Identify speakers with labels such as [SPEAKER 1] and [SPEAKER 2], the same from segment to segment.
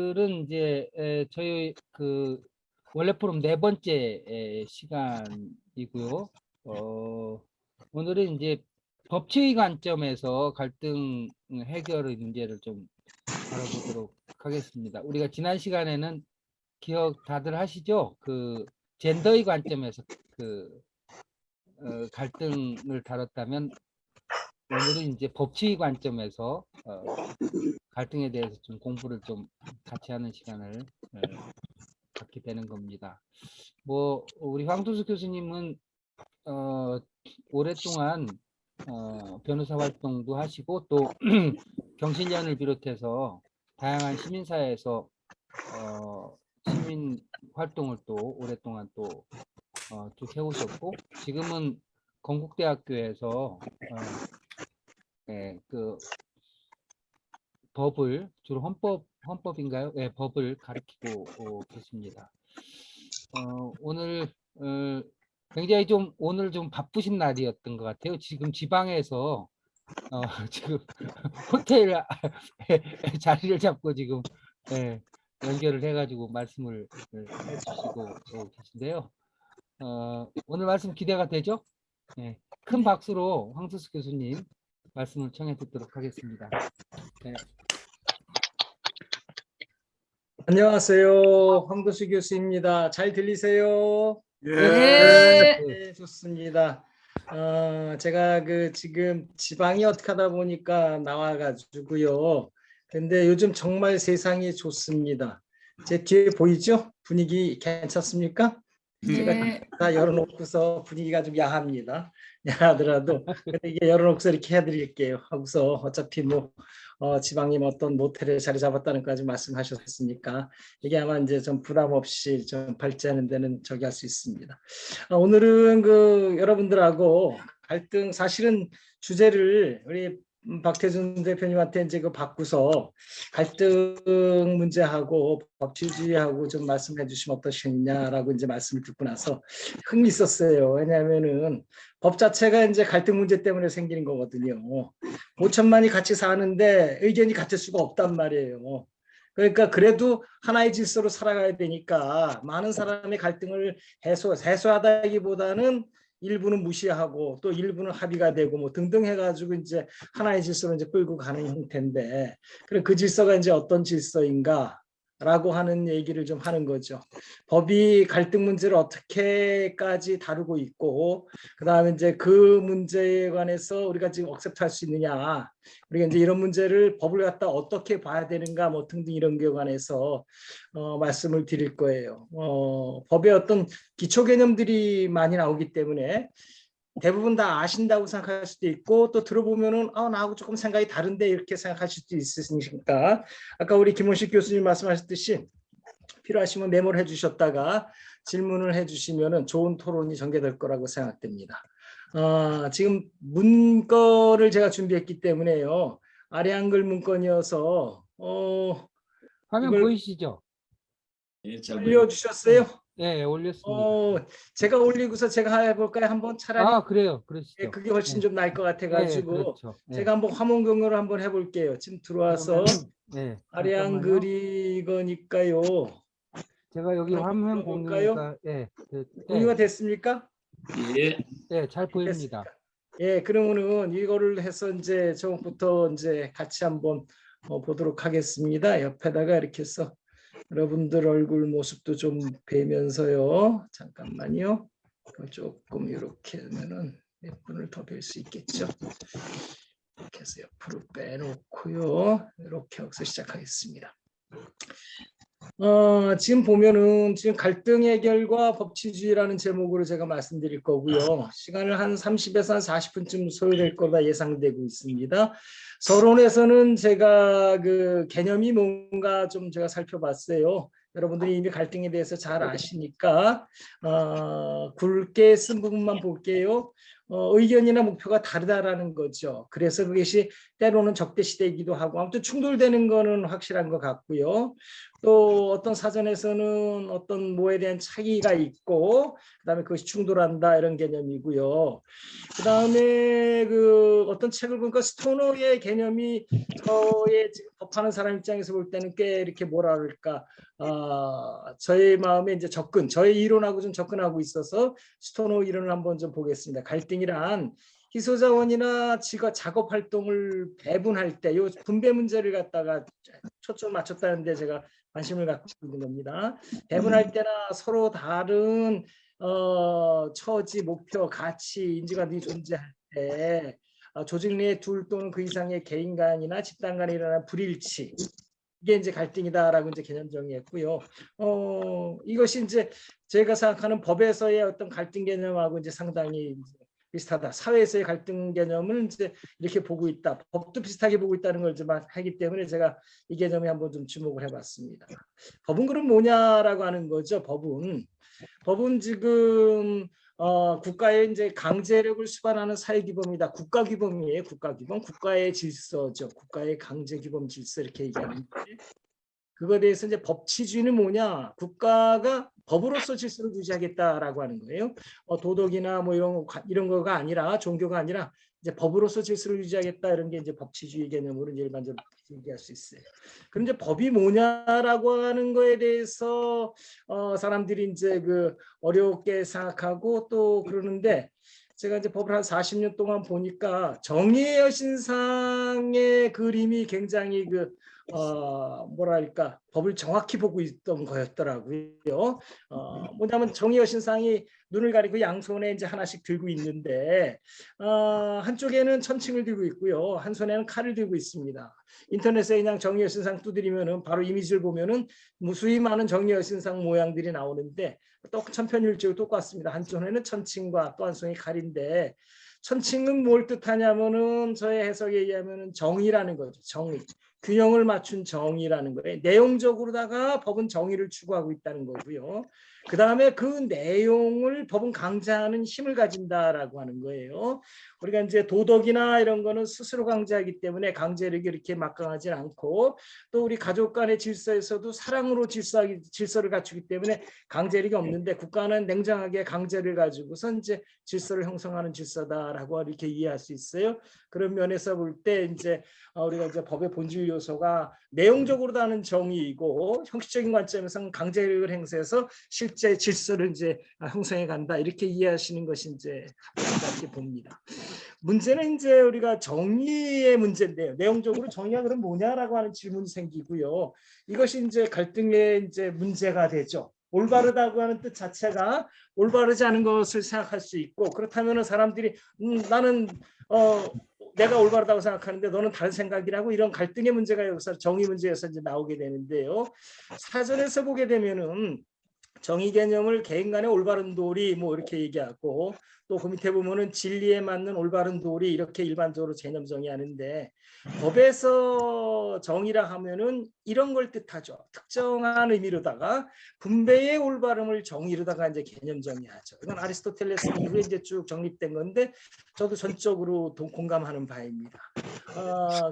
[SPEAKER 1] 오늘은 이제 저희 그 원래 프로그램 네 번째 시간이고요. 오늘은 이제 법치의 관점에서 갈등 해결의 문제를 좀 다뤄보도록 하겠습니다. 우리가 지난 시간에는 기억 다들 하시죠? 그 젠더의 관점에서 그 갈등을 다뤘다면 오늘은 이제 법치의 관점에서 갈등에 대해서 좀 공부를 좀 같이 하는 시간을 갖게 되는 겁니다. 뭐 우리 황도수 교수님은 오랫동안 변호사 활동도 하시고 또 경신련을 비롯해서 다양한 시민사회에서 시민 활동을 또 오랫동안 또 쭉 해오셨고 지금은 건국대학교에서 그 법을 주로 헌법인가요? 네, 법을 가르치고 계십니다. 오늘 굉장히 좀 오늘 좀 바쁘신 날이었던 것 같아요. 지금 지방에서 지금 호텔 자리를 잡고 지금 연결을 해가지고 말씀을 해주시고 계신데요. 오늘 말씀 기대가 되죠? 네, 큰 박수로 황수수 교수님 말씀을 청해 듣도록 하겠습니다. 네.
[SPEAKER 2] 안녕하세요. 황도수 교수입니다. 잘 들리세요?
[SPEAKER 3] 네.
[SPEAKER 2] 네, 좋습니다. 제가 지금 지방이 어떻게 하다 보니까 나와가지고요. 근데 요즘 정말 세상이 좋습니다. 제 뒤에 보이죠? 분위기 괜찮습니까? 제가 다 열어놓고서 분위기가 좀 야합니다. 야하더라도 근데 이게 열어놓고서 이렇게 해드릴게요. 하고서 어차피 뭐 지방님 어떤 모텔에 자리 잡았다는 까지 말씀하셨으니까 이게 아마 이제 좀 부담 없이 좀 발제하는 데는 저기 할 수 있습니다. 오늘은 여러분들하고 갈등 사실은 주제를 우리 박태준 대표님한테 이제 바꾸서 갈등 문제하고 법치주의하고 좀 말씀해 주시면 어떠시냐라고 이제 말씀을 듣고 나서 흥미 있었어요. 왜냐하면은 법 자체가 이제 갈등 문제 때문에 생기는 거거든요. 5천만이 같이 사는데 의견이 같을 수가 없단 말이에요. 그러니까 그래도 하나의 질서로 살아가야 되니까 많은 사람의 갈등을 해소하다기보다는 일부는 무시하고 또 일부는 합의가 되고 뭐 등등 해가지고 이제 하나의 질서로 이제 끌고 가는 형태인데 그럼 그 질서가 이제 어떤 질서인가? 라고 하는 얘기를 좀 하는 거죠. 법이 갈등 문제를 어떻게까지 다루고 있고, 그 다음에 이제 그 문제에 관해서 우리가 지금 억셉트할 수 있느냐, 우리가 이제 이런 문제를 법을 갖다 어떻게 봐야 되는가, 뭐 등등 이런 거에 관해서 말씀을 드릴 거예요. 법의 어떤 기초 개념들이 많이 나오기 때문에 대부분 다 아신다고 생각할 수도 있고 또 들어보면은 나하고 조금 생각이 다른데 이렇게 생각하실 수도 있으니까 아까 우리 김원식 교수님 말씀하셨듯이 필요하시면 메모를 해주셨다가 질문을 해주시면은 좋은 토론이 전개될 거라고 생각됩니다. 지금 문건을 제가 준비했기 때문에요. 아래 한글 문건이어서
[SPEAKER 1] 화면
[SPEAKER 2] 이걸
[SPEAKER 1] 보이시죠?
[SPEAKER 2] 올려주셨어요?
[SPEAKER 1] 네, 올렸습니다.
[SPEAKER 2] 제가 올리고서 제가 해볼까요? 한번 차라리
[SPEAKER 1] 그래요. 그러시죠.
[SPEAKER 2] 그게 훨씬
[SPEAKER 1] 네.
[SPEAKER 2] 좀 나을 것 같아가지고
[SPEAKER 1] 그렇죠.
[SPEAKER 2] 제가 한번 화면 공유를 한번 해볼게요. 지금 들어와서 아래 한글이 거니까요.
[SPEAKER 1] 제가 여기 화면 공유가
[SPEAKER 2] 공유가 됐습니까?
[SPEAKER 1] 잘 보입니다.
[SPEAKER 2] 됐습니까? 예, 그러면은 이거를 해서 이제 저부터 이제 같이 한번 보도록 하겠습니다. 옆에다가 이렇게 해서 여러분들 얼굴 모습도 좀 뵈면서요. 잠깐만요. 조금 이렇게 하면은 몇 분을 더 뵐 수 있겠죠. 이렇게 해서 옆으로 빼놓고요. 이렇게 해서 시작하겠습니다. 지금 보면은 지금 갈등 해결과 법치주의라는 제목으로 제가 말씀드릴 거고요. 시간을 한 30에서 한 40분쯤 소요될 거다 예상되고 있습니다. 서론에서는 제가 개념이 뭔가 좀 제가 살펴봤어요. 여러분들이 이미 갈등에 대해서 잘 아시니까 굵게 쓴 부분만 볼게요. 의견이나 목표가 다르다라는 거죠. 그래서 그것이 때로는 적대시되기도 하고 아무튼 충돌되는 거는 확실한 것 같고요. 또 어떤 사전에서는 어떤 뭐에 대한 차이가 있고 그다음에 그것이 충돌한다 이런 개념이고요. 그다음에 그 어떤 책을 보니까 스토너의 개념이 저의 지금 법하는 사람 입장에서 볼 때는 꽤 이렇게 뭐라 그럴까 저의 마음에 이제 저의 이론하고 좀 접근하고 있어서 스토너 이론을 한번 좀 보겠습니다. 갈등이란 희소자원이나 작업 활동을 배분할 때 요 분배 문제를 갖다가 초점 맞췄다는데 제가 관심을 갖고 있는 겁니다. 배분할 때나 서로 다른 처지, 목표, 가치, 인지관이 존재할 때 조직 내 둘 또는 그 이상의 개인 간이나 집단 간에 일어나는 불일치 이게 이제 갈등이다라고 이제 개념 정의했고요. 이것이 이제 제가 생각하는 법에서의 어떤 갈등 개념하고 이제 상당히 비슷하다. 사회에서의 갈등 개념을 이제 이렇게 보고 있다. 법도 비슷하게 보고 있다는 걸 좀 하기 때문에 제가 이 개념에 한번 좀 주목을 해봤습니다. 법은 그럼 뭐냐라고 하는 거죠. 법은 지금 국가의 이제 강제력을 수반하는 사회규범이다. 국가규범이에요. 국가규범. 국가의 질서죠. 국가의 강제규범 질서 이렇게 얘기하는데 그거에 대해서 이제 법치주의는 뭐냐? 국가가 법으로서 질서를 유지하겠다라고 하는 거예요. 도덕이나 뭐 이런 거가 아니라 종교가 아니라 이제 법으로서 질서를 유지하겠다 이런 게 이제 법치주의 개념으로 이제 일반적으로 얘기할 수 있어요. 그런데 법이 뭐냐라고 하는 거에 대해서 사람들이 이제 그 어렵게 생각하고 또 그러는데 제가 이제 법을 한 40년 동안 보니까 정의의 여신상의 그림이 굉장히 뭐랄까 법을 정확히 보고 있던 거였더라고요. 뭐냐면 정의 여신상이 눈을 가리고 양손에 이제 하나씩 들고 있는데 한쪽에는 천칭을 들고 있고요, 한 손에는 칼을 들고 있습니다. 인터넷에 그냥 정의 여신상 두드리면은 바로 이미지를 보면은 무수히 많은 정의 여신상 모양들이 나오는데 또 천편일치로 똑같습니다. 한손에는 천칭과 또 한 손이 칼인데 천칭은 뭘 뜻하냐면은 저의 해석에 의하면은 정의라는 거죠. 정의. 균형을 맞춘 정의라는 거예요. 내용적으로다가 법은 정의를 추구하고 있다는 거고요. 그 다음에 그 내용을 법은 강제하는 힘을 가진다라고 하는 거예요. 우리가 이제 도덕이나 이런 거는 스스로 강제하기 때문에 강제력이 이렇게 막강하지 않고 또 우리 가족 간의 질서에서도 사랑으로 질서를 갖추기 때문에 강제력이 없는데 국가는 냉정하게 강제를 가지고서 이제 질서를 형성하는 질서다라고 이렇게 이해할 수 있어요. 그런 면에서 볼 때 이제 우리가 이제 법의 본질 요소가 내용적으로 하는 정의이고 형식적인 관점에서는 강제력을 행사해서 실제 질서를 이제 형성해 간다 이렇게 이해하시는 것이 이제 합당하게 봅니다. 문제는 이제 우리가 정의의 문제인데요. 내용적으로 정의가 그럼 뭐냐라고 하는 질문이 생기고요. 이것이 이제 갈등의 이제 문제가 되죠. 올바르다고 하는 뜻 자체가 올바르지 않은 것을 생각할 수 있고 그렇다면 사람들이 나는 내가 올바르다고 생각하는데 너는 다른 생각이라고 이런 갈등의 문제가 여기서 정의 문제에서 이제 나오게 되는데요. 사전에서 보게 되면은 정의 개념을 개인 간의 올바른 도리 뭐 이렇게 얘기하고 또 그 밑에 보면은 진리에 맞는 올바른 도리 이렇게 일반적으로 개념 정의하는데 법에서 정의라 하면은 이런 걸 뜻하죠. 특정한 의미로다가 분배의 올바름을 정의로다가 이제 개념 정의하죠. 이건 아리스토텔레스 이후에 이제 쭉 정립된 건데 저도 전적으로 공감하는 바입니다.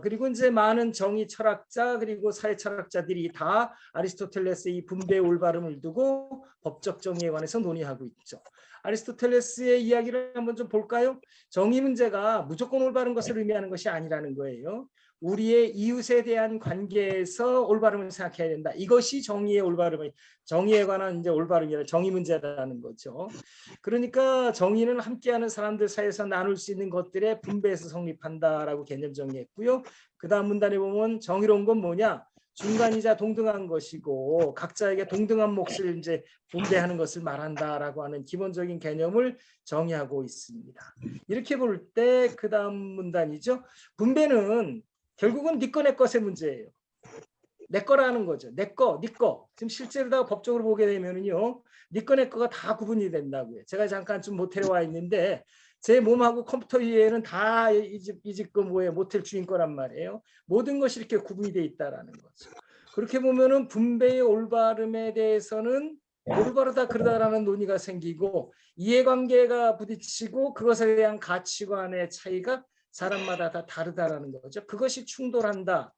[SPEAKER 2] 그리고 이제 많은 정의 철학자 그리고 사회 철학자들이 다 아리스토텔레스의 이 분배의 올바름을 두고 법적 정의에 관해서 논의하고 있죠. 아리스토텔레스의 이야기를 한번 좀 볼까요? 정의 문제가 무조건 올바른 것을 의미하는 것이 아니라는 거예요. 우리의 이웃에 대한 관계에서 올바름을 생각해야 된다. 이것이 정의의 올바름이 정의에 관한 이제 올바름이라 정의 문제라는 거죠. 그러니까 정의는 함께하는 사람들 사이에서 나눌 수 있는 것들의 분배에서 성립한다라고 개념 정의했고요. 그다음 문단에 보면 정의로운 건 뭐냐? 중간이자 동등한 것이고 각자에게 동등한 몫을 이제 분배하는 것을 말한다라고 하는 기본적인 개념을 정의하고 있습니다. 이렇게 볼 때 그다음 문단이죠. 분배는 결국은 네 거 내 것의 문제예요. 내 거라는 거죠. 내 거, 네 거. 지금 실제로 법적으로 보게 되면은요, 네 거, 내 거가 다 구분이 된다고요. 제가 잠깐 좀 모텔에 와 있는데 제 몸하고 컴퓨터 위에는 다 이 집 거 뭐예요? 모텔 주인 거란 말이에요. 모든 것이 이렇게 구분이 돼 있다라는 거죠. 그렇게 보면은 분배의 올바름에 대해서는 올바르다 그러다라는 논의가 생기고 이해관계가 부딪히고 그것에 대한 가치관의 차이가 사람마다 다 다르다라는 거죠. 그것이 충돌한다.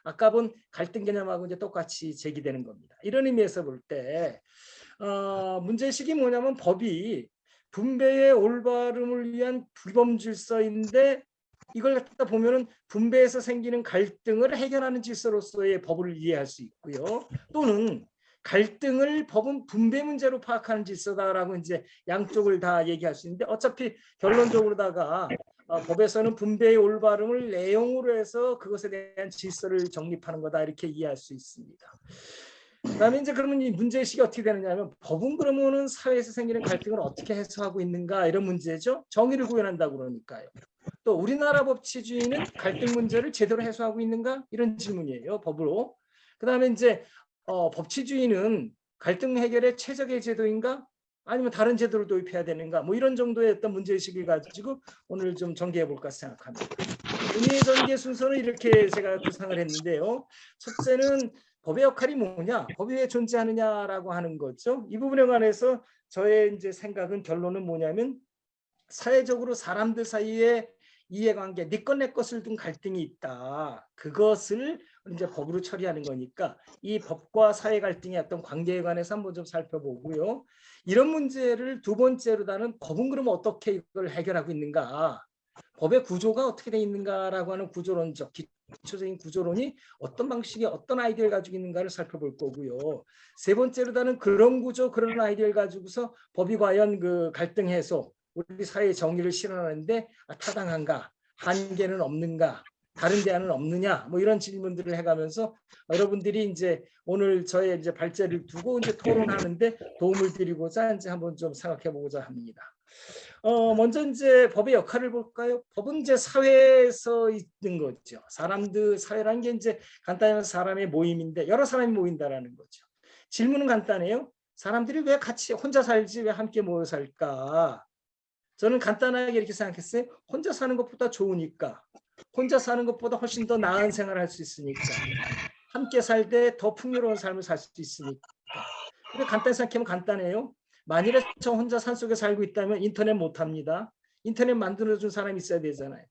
[SPEAKER 2] 아까 본 갈등 개념하고 이제 똑같이 제기되는 겁니다. 이런 의미에서 볼 때 문제의식이 뭐냐면 법이 분배의 올바름을 위한 규범 질서인데 이걸 갖다 보면은 분배에서 생기는 갈등을 해결하는 질서로서의 법을 이해할 수 있고요. 또는 갈등을 법은 분배 문제로 파악하는 질서다라고 이제 양쪽을 다 얘기할 수 있는데 어차피 결론적으로다가 법에서는 분배의 올바름을 내용으로 해서 그것에 대한 질서를 정립하는 거다 이렇게 이해할 수 있습니다. 그다음에 이제 그러면 이 문제의식이 어떻게 되느냐면 법은 그러면은 사회에서 생기는 갈등을 어떻게 해소하고 있는가 이런 문제죠. 정의를 구현한다고 그러니까요. 또 우리나라 법치주의는 갈등 문제를 제대로 해소하고 있는가 이런 질문이에요. 법으로. 그다음에 이제 법치주의는 갈등 해결의 최적의 제도인가 아니면 다른 제도를 도입해야 되는가 뭐 이런 정도의 어떤 문제의식을 가지고 오늘 좀 전개해 볼까 생각합니다. 논의의 전개 순서는 이렇게 제가 구상을 했는데요. 첫째는 법의 역할이 뭐냐, 법이 왜 존재하느냐라고 하는 거죠. 이 부분에 관해서 저의 이제 생각은 결론은 뭐냐면 사회적으로 사람들 사이에 이해관계, 네 것 내 것을 둔 갈등이 있다. 그것을 이제 법으로 처리하는 거니까 이 법과 사회 갈등의 어떤 관계에 관해서 한번 좀 살펴보고요. 이런 문제를 두 번째로다는 법은 그러면 어떻게 이걸 해결하고 있는가? 법의 구조가 어떻게 돼 있는가라고 하는 구조론적 기초적인 구조론이 어떤 방식의 어떤 아이디어를 가지고 있는가를 살펴볼 거고요. 세 번째로다는 그런 구조, 그런 아이디어를 가지고서 법이 과연 그 갈등 해소, 우리 사회의 정의를 실현하는데 타당한가, 한계는 없는가, 다른 대안은 없느냐, 뭐 이런 질문들을 해가면서 여러분들이 이제 오늘 저의 이제 발제를 두고 이제 토론하는데 도움을 드리고자 이제 한번 좀 생각해보고자 합니다. 먼저 이제 법의 역할을 볼까요? 법은 이제 사회에서 있는 거죠. 사람들 사회라는 게 이제 간단히 말해서 사람의 모임인데 여러 사람이 모인다라는 거죠. 질문은 간단해요. 사람들이 왜 같이 혼자 살지 왜 함께 모여 살까? 저는 간단하게 이렇게 생각했어요. 혼자 사는 것보다 좋으니까. 혼자 사는 것보다 훨씬 더 나은 생활을 할 수 있으니까. 함께 살 때 더 풍요로운 삶을 살 수 있으니까. 근데 간단히 생각하면 간단해요. 만일에 저 혼자 산속에 살고 있다면 인터넷 못합니다. 인터넷 만들어준 사람이 있어야 되잖아요.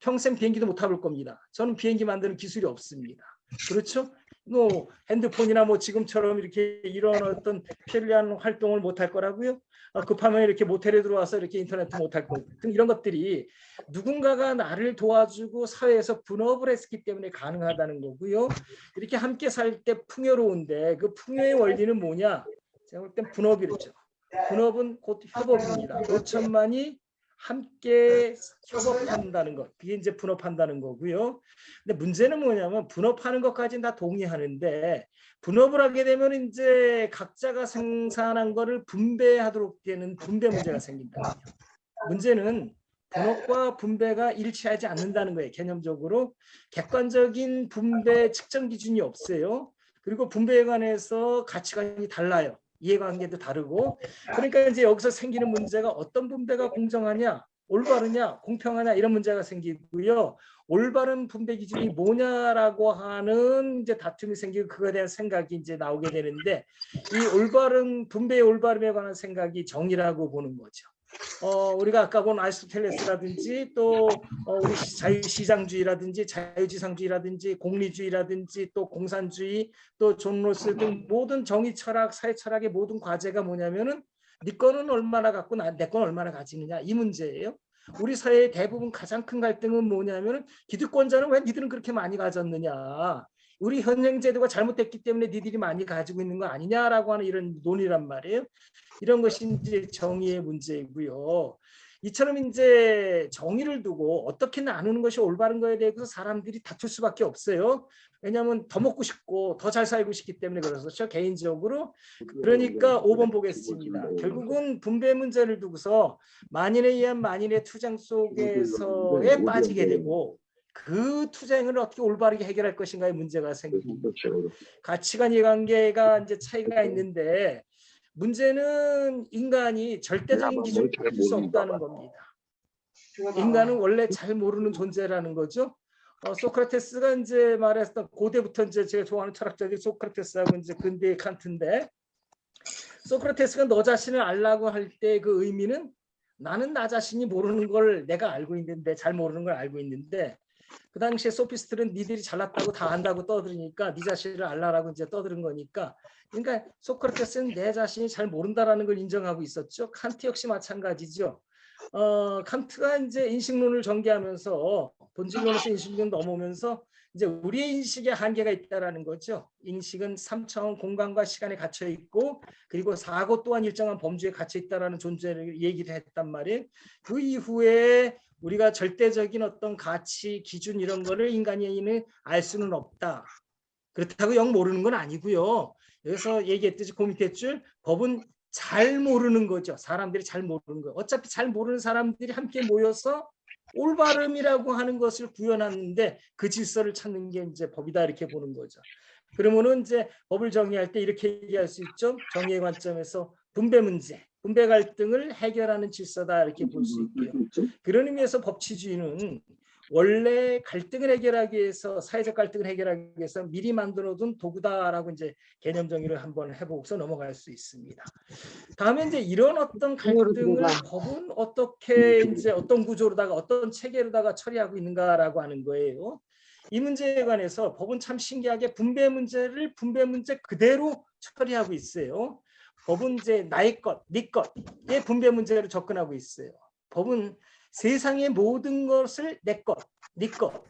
[SPEAKER 2] 평생 비행기도 못 타볼 겁니다. 저는 비행기 만드는 기술이 없습니다. 그렇죠? 뭐 핸드폰이나 뭐 지금처럼 이렇게 이런 어떤 편리한 활동을 못 할 거라고요. 급하면 이렇게 모텔에 들어와서 이렇게 인터넷도 못 할 거고 이런 것들이 누군가가 나를 도와주고 사회에서 분업을 했기 때문에 가능하다는 거고요. 이렇게 함께 살 때 풍요로운데 그 풍요의 원리는 뭐냐? 제가 볼 땐 분업이죠. 분업은 곧 협업입니다. 5천만이 함께 협업한다는 것, 그게 이제 분업한다는 거고요. 근데 문제는 뭐냐면 분업하는 것까지는 다 동의하는데 분업을 하게 되면 이제 각자가 생산한 거를 분배하도록 되는 분배 문제가 생긴다. 문제는 분업과 분배가 일치하지 않는다는 거예요. 개념적으로 객관적인 분배 측정 기준이 없어요. 그리고 분배에 관해서 가치관이 달라요. 이해관계도 다르고 그러니까 이제 여기서 생기는 문제가 어떤 분배가 공정하냐 올바르냐 공평하냐 이런 문제가 생기고요. 올바른 분배 기준이 뭐냐라고 하는 이제 다툼이 생기고 그거에 대한 생각이 이제 나오게 되는데 이 올바른 분배의 올바름에 관한 생각이 정의라고 보는 거죠. 우리가 아까 본 아리스토텔레스라든지 또 우리 자유시장주의라든지 자유지상주의라든지 공리주의라든지 또 공산주의 또 존 롤스 등 모든 정의 철학, 사회 철학의 모든 과제가 뭐냐면은 네 거는 얼마나 갖고 내 건 얼마나 가지느냐 이 문제예요. 우리 사회의 대부분 가장 큰 갈등은 뭐냐면은 기득권자는 왜 니들은 그렇게 많이 가졌느냐. 우리 현행 제도가 잘못됐기 때문에 니들이 많이 가지고 있는 거 아니냐라고 하는 이런 논의란 말이에요. 이런 것이 이제 정의의 문제이고요. 이처럼 이제 정의를 두고 어떻게 나누는 것이 올바른 거에 대해서 사람들이 다툴 수밖에 없어요. 왜냐하면 더 먹고 싶고 더 잘 살고 싶기 때문에 그렇죠. 개인적으로. 그러니까 5번 보겠습니다. 결국은 분배 문제를 두고서 만인에 의한 만인의 투쟁 속에서에 빠지게 되고 그 투쟁을 어떻게 올바르게 해결할 것인가의 문제가 생깁니다. 가치관 이해관계가 이제 차이가 있는데 문제는 인간이 절대적인 기준을 가질 수 없다는 겁니다. 인간은 원래 잘 모르는 존재라는 거죠. 소크라테스가 이제 말했던 고대부터 이제 제가 좋아하는 철학자들이 소크라테스하고 이제 근대의 칸트인데 소크라테스가 너 자신을 알라고 할 때 그 의미는 나는 나 자신이 모르는 걸 내가 알고 있는데 잘 모르는 걸 알고 있는데 그 당시에 소피스트는 니들이 잘났다고 다 안다고 떠들으니까 네 자신을 알라라고 이제 떠드는 거니까 그러니까 소크라테스는 내 자신이 잘 모른다라는 걸 인정하고 있었죠. 칸트 역시 마찬가지죠. 칸트가 이제 인식론을 전개하면서 본질론에서 인식론 넘어오면서 이제 우리의 인식에 한계가 있다라는 거죠. 인식은 3차원 공간과 시간에 갇혀 있고 그리고 사고 또한 일정한 범주에 갇혀 있다라는 존재를 얘기를 했단 말이에요. 그 이후에 우리가 절대적인 어떤 가치, 기준 이런 거를 인간이 알 수는 없다. 그렇다고 영 모르는 건 아니고요. 여기서 얘기했듯이 그 밑에 줄 법은 잘 모르는 거죠. 사람들이 잘 모르는 거. 어차피 잘 모르는 사람들이 함께 모여서 올바름이라고 하는 것을 구현하는데 그 질서를 찾는 게 이제 법이다 이렇게 보는 거죠. 그러면은 이제 법을 정의할 때 이렇게 얘기할 수 있죠. 정의의 관점에서 분배 문제, 분배 갈등을 해결하는 질서다 이렇게 볼 수 있고요. 그런 의미에서 법치주의는 원래 갈등을 해결하기 위해서 사회적 갈등을 해결하기 위해서 미리 만들어둔 도구다라고 이제 개념 정의를 한번 해보고서 넘어갈 수 있습니다. 다음에 이제 이런 어떤 갈등을 법은 어떻게 이제 어떤 구조로다가 어떤 체계로다가 처리하고 있는가라고 하는 거예요. 이 문제에 관해서 법은 참 신기하게 분배 문제를 분배 문제 그대로 처리하고 있어요. 법은 이제 나의 것, 네 것의 분배 문제로 접근하고 있어요. 법은 세상의 모든 것을 내 것, 네 것,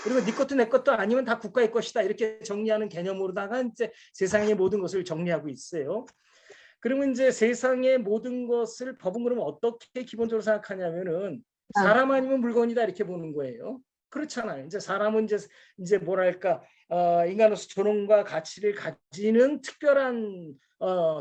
[SPEAKER 2] 그리고 네 것도 내 것도 아니면 다 국가의 것이다 이렇게 정리하는 개념으로다가 이제 세상의 모든 것을 정리하고 있어요. 그러면 이제 세상의 모든 것을 법은 그러면 어떻게 기본적으로 생각하냐면은 사람 아니면 물건이다 이렇게 보는 거예요. 그렇잖아요. 이제 사람은 이제 뭐랄까 인간으로서 존엄과 가치를 가지는 특별한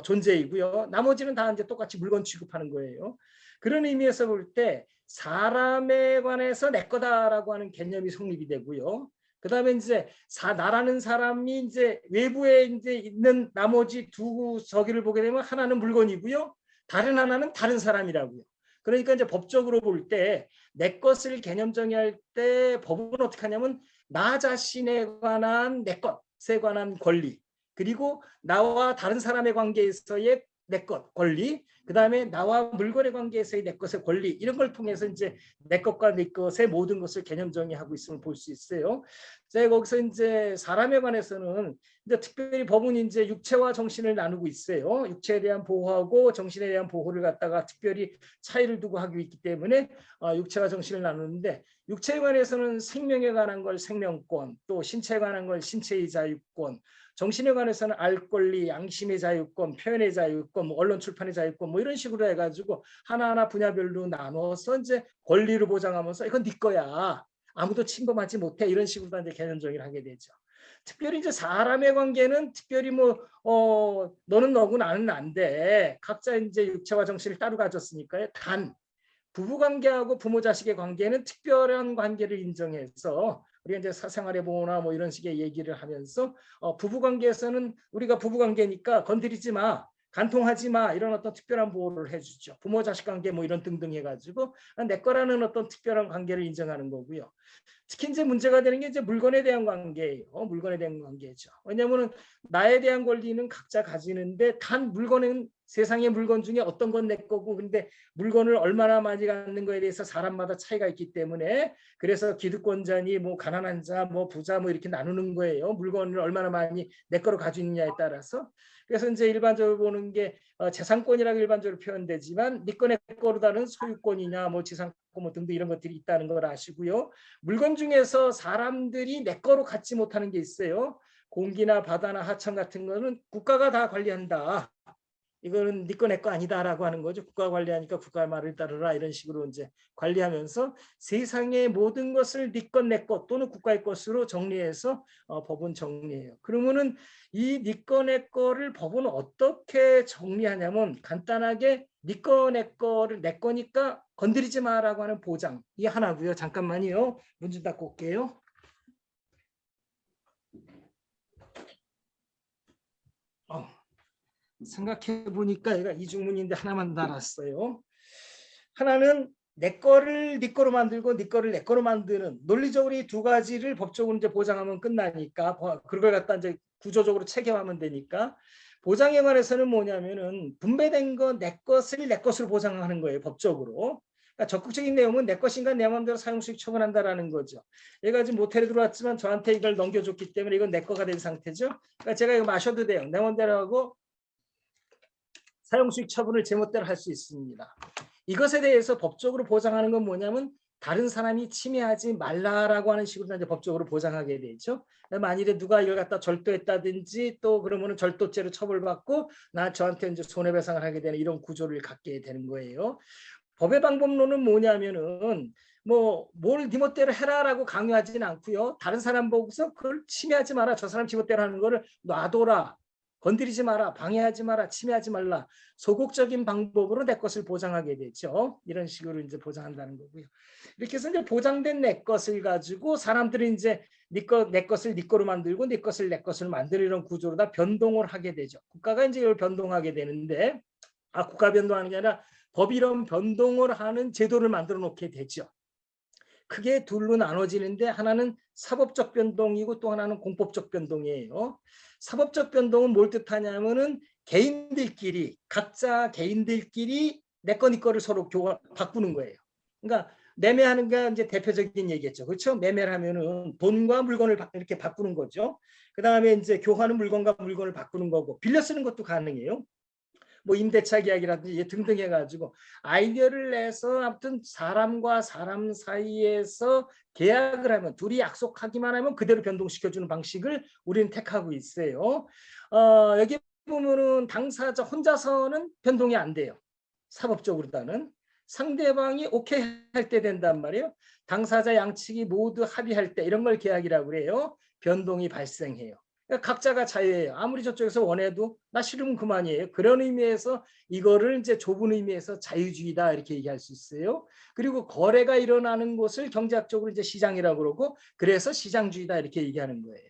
[SPEAKER 2] 존재이고요. 나머지는 다 이제 똑같이 물건 취급하는 거예요. 그런 의미에서 볼 때 사람에 관해서 내 거다라고 하는 개념이 성립이 되고요. 그다음에 이제 나라는 사람이 이제 외부에 이제 있는 나머지 두 저기를 보게 되면 하나는 물건이고요. 다른 하나는 다른 사람이라고요. 그러니까 이제 법적으로 볼 때 내 것을 개념 정의할 때 법은 어떻게 하냐면 나 자신에 관한 내 것에 관한 권리 그리고 나와 다른 사람의 관계에서의 내 것 권리 그다음에 나와 물건의 관계에서의 내 것의 권리 이런 걸 통해서 이제 내 것과 네 것의 모든 것을 개념 정의하고 있음을 볼 수 있어요. 제가 거기서 이제 사람에 관해서는 이제 특별히 법은 이제 육체와 정신을 나누고 있어요. 육체에 대한 보호하고 정신에 대한 보호를 갖다가 특별히 차이를 두고 하고 있기 때문에 육체와 정신을 나누는데 육체에 관해서는 생명에 관한 걸 생명권, 또 신체에 관한 걸 신체의 자유권, 정신에 관해서는 알 권리, 양심의 자유권, 표현의 자유권, 뭐 언론 출판의 자유권, 뭐 이런 식으로 해가지고 하나하나 분야별로 나눠서 이제 권리를 보장하면서 이건 네 거야. 아무도 침범하지 못해 이런 식으로 이제 개념 정의를 하게 되죠. 특별히 이제 사람의 관계는 특별히 뭐 너는 너고 나는 난데 각자 이제 육체와 정신을 따로 가졌으니까요. 단 부부 관계하고 부모 자식의 관계는 특별한 관계를 인정해서 우리가 이제 사생활의 보호나 뭐 이런 식의 얘기를 하면서 부부 관계에서는 우리가 부부 관계니까 건드리지 마. 간통하지 마 이런 어떤 특별한 보호를 해주죠. 부모 자식 관계 뭐 이런 등등 해가지고 내 거라는 어떤 특별한 관계를 인정하는 거고요. 특히 이제 문제가 되는 게 이제 물건에 대한 관계예요. 물건에 대한 관계죠. 왜냐하면 나에 대한 권리는 각자 가지는데 단 물건은 세상의 물건 중에 어떤 건 내 거고 근데 물건을 얼마나 많이 갖는 거에 대해서 사람마다 차이가 있기 때문에 그래서 기득권자니 뭐 가난한 자, 뭐 부자 뭐 이렇게 나누는 거예요. 물건을 얼마나 많이 내 거로 가지고 있느냐에 따라서. 그래서 이제 일반적으로 보는 게 재산권이라고 일반적으로 표현되지만 네 거 내 거로 다른 소유권이냐 뭐 지상권 뭐 등등 이런 것들이 있다는 걸 아시고요. 물건 중에서 사람들이 내 거로 갖지 못하는 게 있어요. 공기나 바다나 하천 같은 거는 국가가 다 관리한다. 이거는 네 거 내 거 아니다라고 하는 거죠. 국가가 관리하니까 국가의 말을 따르라 이런 식으로 이제 관리하면서 세상의 모든 것을 네 것 내 것 또는 국가의 것으로 정리해서 법은 정리해요. 그러면은 이 네 거 내 거를 법은 어떻게 정리하냐면 간단하게 네 거 내 거를 내 거니까 건드리지 마라고 하는 보장 이게 하나고요. 잠깐만요. 문 좀 닫고 올게요. 생각해 보니까 얘가 이중문인데 하나만 달았어요. 하나는 내 거를 네 거로 만들고 네 거를 내 거로 만드는 논리적으로 이 두 가지를 법적으로 이제 보장하면 끝나니까 그걸 갖다 이제 구조적으로 체계화하면 되니까 보장에 관해서는 뭐냐면은 분배된 거 내 것을 내 것으로 보장하는 거예요, 법적으로. 그러니까 적극적인 내용은 내 것인가 내 마음대로 사용수익 처분한다라는 거죠. 얘가 지금 모텔에 들어왔지만 저한테 이걸 넘겨줬기 때문에 이건 내 거가 된 상태죠. 그러니까 제가 이거 마셔도 돼요. 내 마음대로 하고 사용수익 처분을 제멋대로 할 수 있습니다. 이것에 대해서 법적으로 보장하는 건 뭐냐면 다른 사람이 침해하지 말라라고 하는 식으로 이제 법적으로 보장하게 되죠. 만일에 누가 이걸 갖다 절도했다든지 또 그러면은 절도죄로 처벌받고 저한테 이제 손해배상을 하게 되는 이런 구조를 갖게 되는 거예요. 법의 방법론은 뭐냐면은 뭘 네 멋대로 해라라고 강요하지는 않고요. 다른 사람 보고서 그걸 침해하지 마라. 저 사람 지멋대로 하는 거를 놔둬라. 건드리지 마라. 방해하지 마라. 침해하지 말라. 소극적인 방법으로 내 것을 보장하게 되죠. 이런 식으로 이제 보장한다는 거고요. 이렇게 해서 이제 보장된 내 것을 가지고 사람들이 이제 내 것을 네 거로 만들고 네 것을 내 것을 만드는 이런 구조로 다 변동을 하게 되죠. 국가가 이제 이걸 변동하게 되는데 국가 변동하는 게 아니라 법이 이런 변동을 하는 제도를 만들어 놓게 되죠. 크게 둘로 나눠지는데 하나는 사법적 변동이고 또 하나는 공법적 변동이에요. 사법적 변동은 뭘 뜻하냐면은 개인들끼리 각자 개인들끼리 내 거 네 거를 서로 바꾸는 거예요. 그러니까 매매하는 게 이제 대표적인 얘기겠죠. 그렇죠? 매매를 하면은 돈과 물건을 이렇게 바꾸는 거죠. 그다음에 이제 교환은 물건과 물건을 바꾸는 거고 빌려 쓰는 것도 가능해요. 임대차 계약이라든지 등등 해가지고 아이디어를 내서 아무튼 사람과 사람 사이에서 계약을 하면 둘이 약속하기만 하면 그대로 변동시켜주는 방식을 우리는 택하고 있어요. 여기 보면은 당사자 혼자서는 변동이 안 돼요. 사법적으로다는 상대방이 오케이 할 때 된단 말이에요. 당사자 양측이 모두 합의할 때 이런 걸 계약이라고 그래요. 변동이 발생해요. 그러니까 각자가 자유예요. 아무리 저쪽에서 원해도 나 싫으면 그만이에요. 그런 의미에서 이거를 이제 좁은 의미에서 자유주의다 이렇게 얘기할 수 있어요. 그리고 거래가 일어나는 곳을 경제학적으로 이제 시장이라고 그러고 그래서 시장주의다 이렇게 얘기하는 거예요.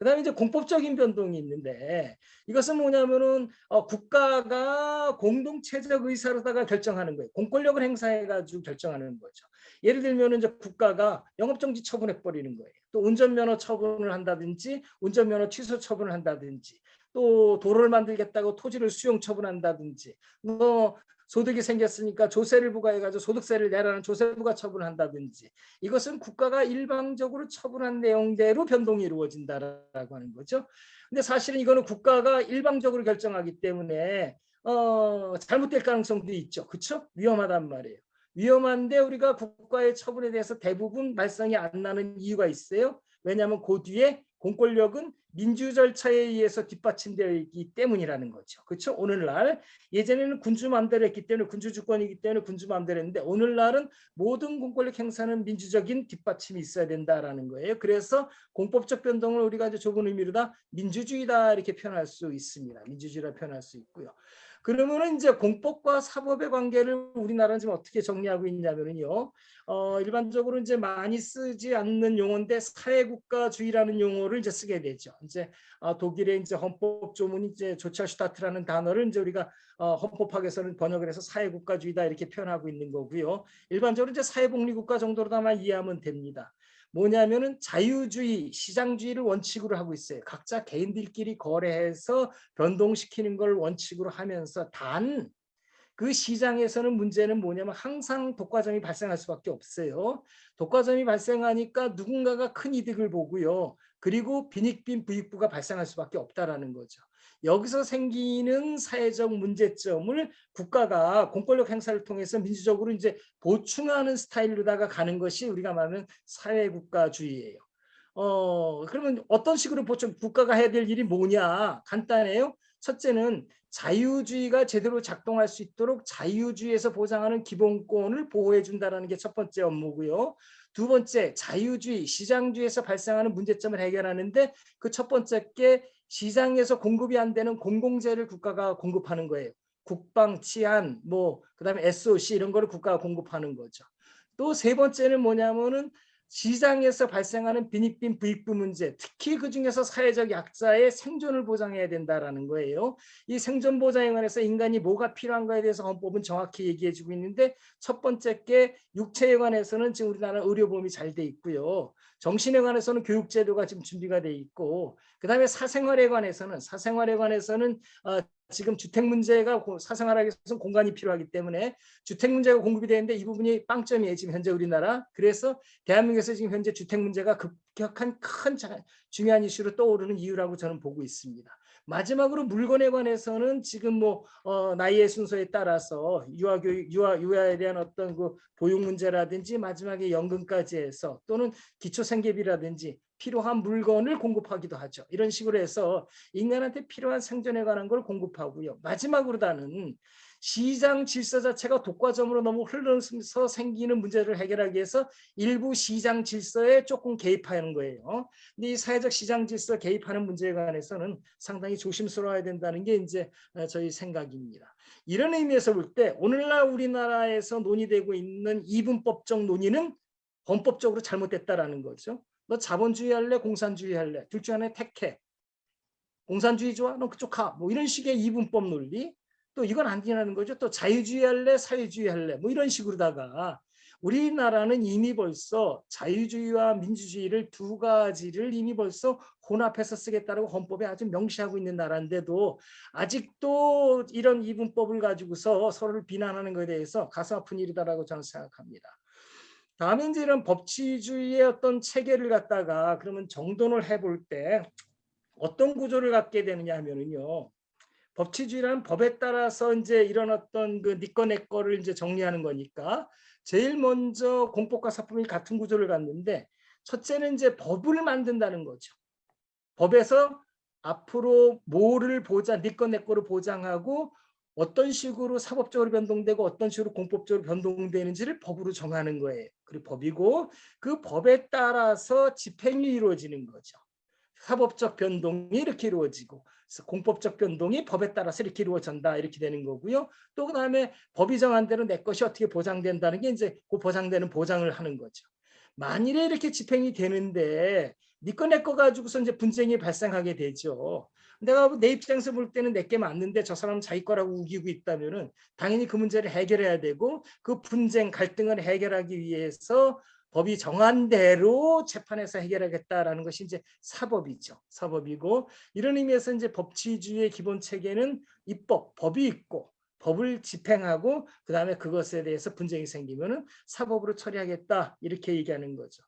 [SPEAKER 2] 그다음에 이제 공법적인 변동이 있는데 이것은 뭐냐면은 국가가 공동체적 의사로다가 결정하는 거예요. 공권력을 행사해가지고 결정하는 거죠. 예를 들면 이제 국가가 영업정지 처분해 버리는 거예요. 또 운전면허 처분을 한다든지 운전면허 취소 처분을 한다든지 또 도로를 만들겠다고 토지를 수용 처분한다든지 소득이 생겼으니까 조세를 부과해가지고 소득세를 내라는 조세 부과 처분을 한다든지 이것은 국가가 일방적으로 처분한 내용대로 변동이 이루어진다라고 하는 거죠. 근데 사실은 이거는 국가가 일방적으로 결정하기 때문에 잘못될 가능성도 있죠. 그렇죠? 위험하단 말이에요. 위험한데 우리가 국가의 처분에 대해서 대부분 말썽이 안 나는 이유가 있어요. 왜냐하면 그 뒤에 공권력은 민주 절차에 의해서 뒷받침되어 있기 때문이라는 거죠. 그렇죠? 오늘날 예전에는 군주 마음대로 했기 때문에 군주 주권이기 때문에 군주 마음대로 했는데 오늘날은 모든 공권력 행사는 민주적인 뒷받침이 있어야 된다라는 거예요. 그래서 공법적 변동을 우리가 이제 좁은 의미로 다 민주주의다 이렇게 표현할 수 있습니다. 민주주의라 표현할 수 있고요. 그러면은 이제 공법과 사법의 관계를 우리나라는 지금 어떻게 정리하고 있냐면요. 일반적으로 이제 많이 쓰지 않는 용어인데 사회국가주의라는 용어를 이제 쓰게 되죠. 이제 독일의 이제 헌법 조문이 이제 조차슈타트라는 단어를 이제 우리가 헌법학에서는 번역을 해서 사회국가주의다 이렇게 표현하고 있는 거고요. 일반적으로 이제 사회복리국가 정도로다만 이해하면 됩니다. 뭐냐면은 자유주의, 시장주의를 원칙으로 하고 있어요. 각자 개인들끼리 거래해서 변동시키는 걸 원칙으로 하면서 단 그 시장에서는 문제는 뭐냐면 항상 독과점이 발생할 수밖에 없어요. 독과점이 발생하니까 누군가가 큰 이득을 보고요. 그리고 빈익빈 부익부가 발생할 수밖에 없다라는 거죠. 여기서 생기는 사회적 문제점을 국가가 공권력 행사를 통해서 민주적으로 이제 보충하는 스타일로다가 가는 것이 우리가 말하는 사회국가주의예요. 그러면 어떤 식으로 보충 국가가 해야 될 일이 뭐냐? 간단해요. 첫째는 자유주의가 제대로 작동할 수 있도록 자유주의에서 보장하는 기본권을 보호해 준다는 게 첫 번째 업무고요. 두 번째, 자유주의, 시장주의에서 발생하는 문제점을 해결하는데 그 첫 번째 게 시장에서 공급이 안 되는 공공재를 국가가 공급하는 거예요. 국방, 치안, 그다음에 SOC 이런 거를 국가가 공급하는 거죠. 또 세 번째는 뭐냐면은 시장에서 발생하는 빈익빈 부익부 문제, 특히 그중에서 사회적 약자의 생존을 보장해야 된다라는 거예요. 이 생존 보장에 관해서 인간이 뭐가 필요한가에 대해서 헌법은 정확히 얘기해주고 있는데, 첫 번째 게 육체에 관해서는 지금 우리나라 의료보험이 잘 돼 있고요. 정신에 관해서는 교육제도가 지금 준비가 돼 있고, 그다음에 사생활에 관해서는 지금 주택 문제가 사생활하기 위해서는 공간이 필요하기 때문에 주택 문제가 공급이 되는데, 이 부분이 빵점이에요 지금 현재 우리나라. 그래서 대한민국에서 지금 현재 주택 문제가 급격한 큰 중요한 이슈로 떠오르는 이유라고 저는 보고 있습니다. 마지막으로 물건에 관해서는 지금 나이의 순서에 따라서 유아에 대한 어떤 그 보육 문제라든지 마지막에 연금까지 해서, 또는 기초생계비라든지 필요한 물건을 공급하기도 하죠. 이런 식으로 해서 인간한테 필요한 생존에 관한 걸 공급하고요. 마지막으로다는 시장 질서 자체가 독과점으로 너무 흘러서 생기는 문제를 해결하기 위해서 일부 시장 질서에 조금 개입하는 거예요. 근데 이 사회적 시장 질서 개입하는 문제에 관해서는 상당히 조심스러워야 된다는 게 이제 저희 생각입니다. 이런 의미에서 볼 때 오늘날 우리나라에서 논의되고 있는 이분법적 논의는 헌법적으로 잘못됐다라는 거죠. 너 자본주의 할래, 공산주의 할래, 둘 중 하나 택해. 공산주의 좋아? 너 그쪽 가. 뭐 이런 식의 이분법 논리. 또 이건 아니라는 거죠. 또 자유주의 할래, 사회주의 할래. 뭐 이런 식으로다가 우리나라는 이미 벌써 자유주의와 민주주의를 두 가지를 이미 벌써 혼합해서 쓰겠다고 헌법에 아주 명시하고 있는 나라인데도 아직도 이런 이분법을 가지고서 서로를 비난하는 것에 대해서 가슴 아픈 일이다라고 저는 생각합니다. 다음에 이제 이런 법치주의의 어떤 체계를 갖다가 그러면 정돈을 해볼 때 어떤 구조를 갖게 되느냐 하면은요. 법치주의란 법에 따라서 이제 이런 어떤 그 니꺼 내꺼를 이제 정리하는 거니까 제일 먼저 공법과 사법이 같은 구조를 갖는데, 첫째는 이제 법을 만든다는 거죠. 법에서 앞으로 뭐를 니꺼 내꺼를 보장하고 어떤 식으로 사법적으로 변동되고 어떤 식으로 공법적으로 변동되는지를 법으로 정하는 거예요. 그리고 법이고 그 법에 따라서 집행이 이루어지는 거죠. 사법적 변동이 이렇게 이루어지고 공법적 변동이 법에 따라서 이렇게 이루어진다, 이렇게 되는 거고요. 또 그다음에 법이 정한 대로 내 것이 어떻게 보장된다는 게 이제 그 보장되는 보장을 하는 거죠. 만일에 이렇게 집행이 되는데 니꺼 내꺼 가지고서 이제 분쟁이 발생하게 되죠. 내가 내 입장에서 볼 때는 내게 맞는데 저 사람은 자기 거라고 우기고 있다면은 당연히 그 문제를 해결해야 되고, 그 분쟁 갈등을 해결하기 위해서 법이 정한 대로 재판에서 해결하겠다라는 것이 이제 사법이죠. 사법이고, 이런 의미에서 이제 법치주의의 기본 체계는 입법, 법이 있고 법을 집행하고 그다음에 그것에 대해서 분쟁이 생기면은 사법으로 처리하겠다, 이렇게 얘기하는 거죠.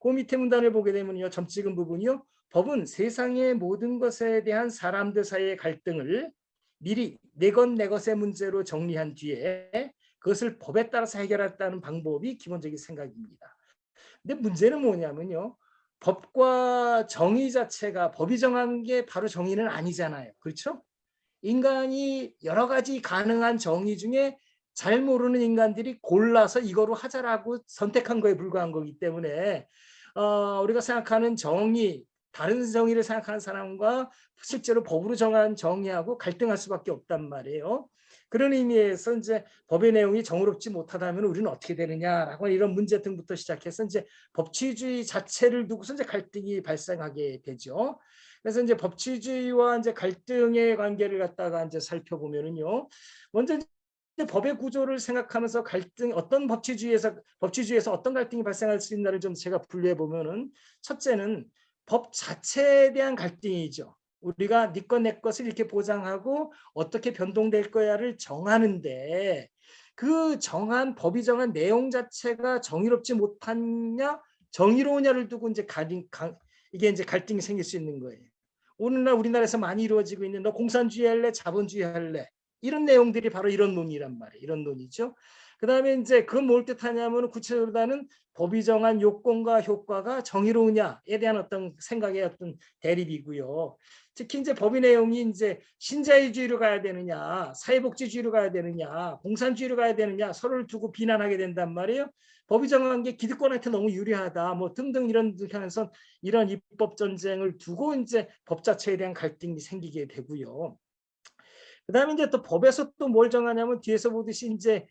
[SPEAKER 2] 그 밑에 문단을 보게 되면요, 점 찍은 부분이요. 법은 세상의 모든 것에 대한 사람들 사이의 갈등을 미리 내 것 내 것의 문제로 정리한 뒤에 그것을 법에 따라서 해결했다는 방법이 기본적인 생각입니다. 근데 문제는 뭐냐면요. 법과 정의 자체가 법이 정한 게 바로 정의는 아니잖아요. 그렇죠? 인간이 여러 가지 가능한 정의 중에 잘 모르는 인간들이 골라서 이거로 하자라고 선택한 거에 불과한 거기 때문에 우리가 생각하는 정의, 다른 정의를 생각하는 사람과 실제로 법으로 정한 정의하고 갈등할 수밖에 없단 말이에요. 그런 의미에서 이제 법의 내용이 정의롭지 못하다면 우리는 어떻게 되느냐라고 이런 문제 등부터 시작해서 이제 법치주의 자체를 두고서 이제 갈등이 발생하게 되죠. 그래서 이제 법치주의와 이제 갈등의 관계를 갖다가 이제 살펴보면은요. 먼저 법의 구조를 생각하면서 어떤 법치주의에서 어떤 갈등이 발생할 수 있나를 좀 제가 분류해 보면은, 첫째는 법 자체에 대한 갈등이죠. 우리가 네 것 내 것을 이렇게 보장하고 어떻게 변동될 거야를 정하는데, 그 법이 정한 내용 자체가 정의롭지 못하냐 정의로우냐를 두고 이제 이게 이제 갈등이 생길 수 있는 거예요. 오늘날 우리나라에서 많이 이루어지고 있는 너 공산주의 할래, 자본주의 할래, 이런 내용들이 바로 이런 논의란 말이에요. 이런 논의죠. 그다음에 이제 그건 뭘 뜻하냐면 구체적으로는 법이 정한 요건과 효과가 정의로우냐에 대한 어떤 생각의 어떤 대립이고요. 특히 이제 법의 내용이 이제 신자유주의로 가야 되느냐, 사회복지주의로 가야 되느냐, 공산주의로 가야 되느냐 서로를 두고 비난하게 된단 말이에요. 법이 정한 게 기득권한테 너무 유리하다, 뭐 등등 이런 하면서 이런 입법 전쟁을 두고 이제 법 자체에 대한 갈등이 생기게 되고요. 그다음에 이제 또 법에서 또 뭘 정하냐면 뒤에서 보듯이 이제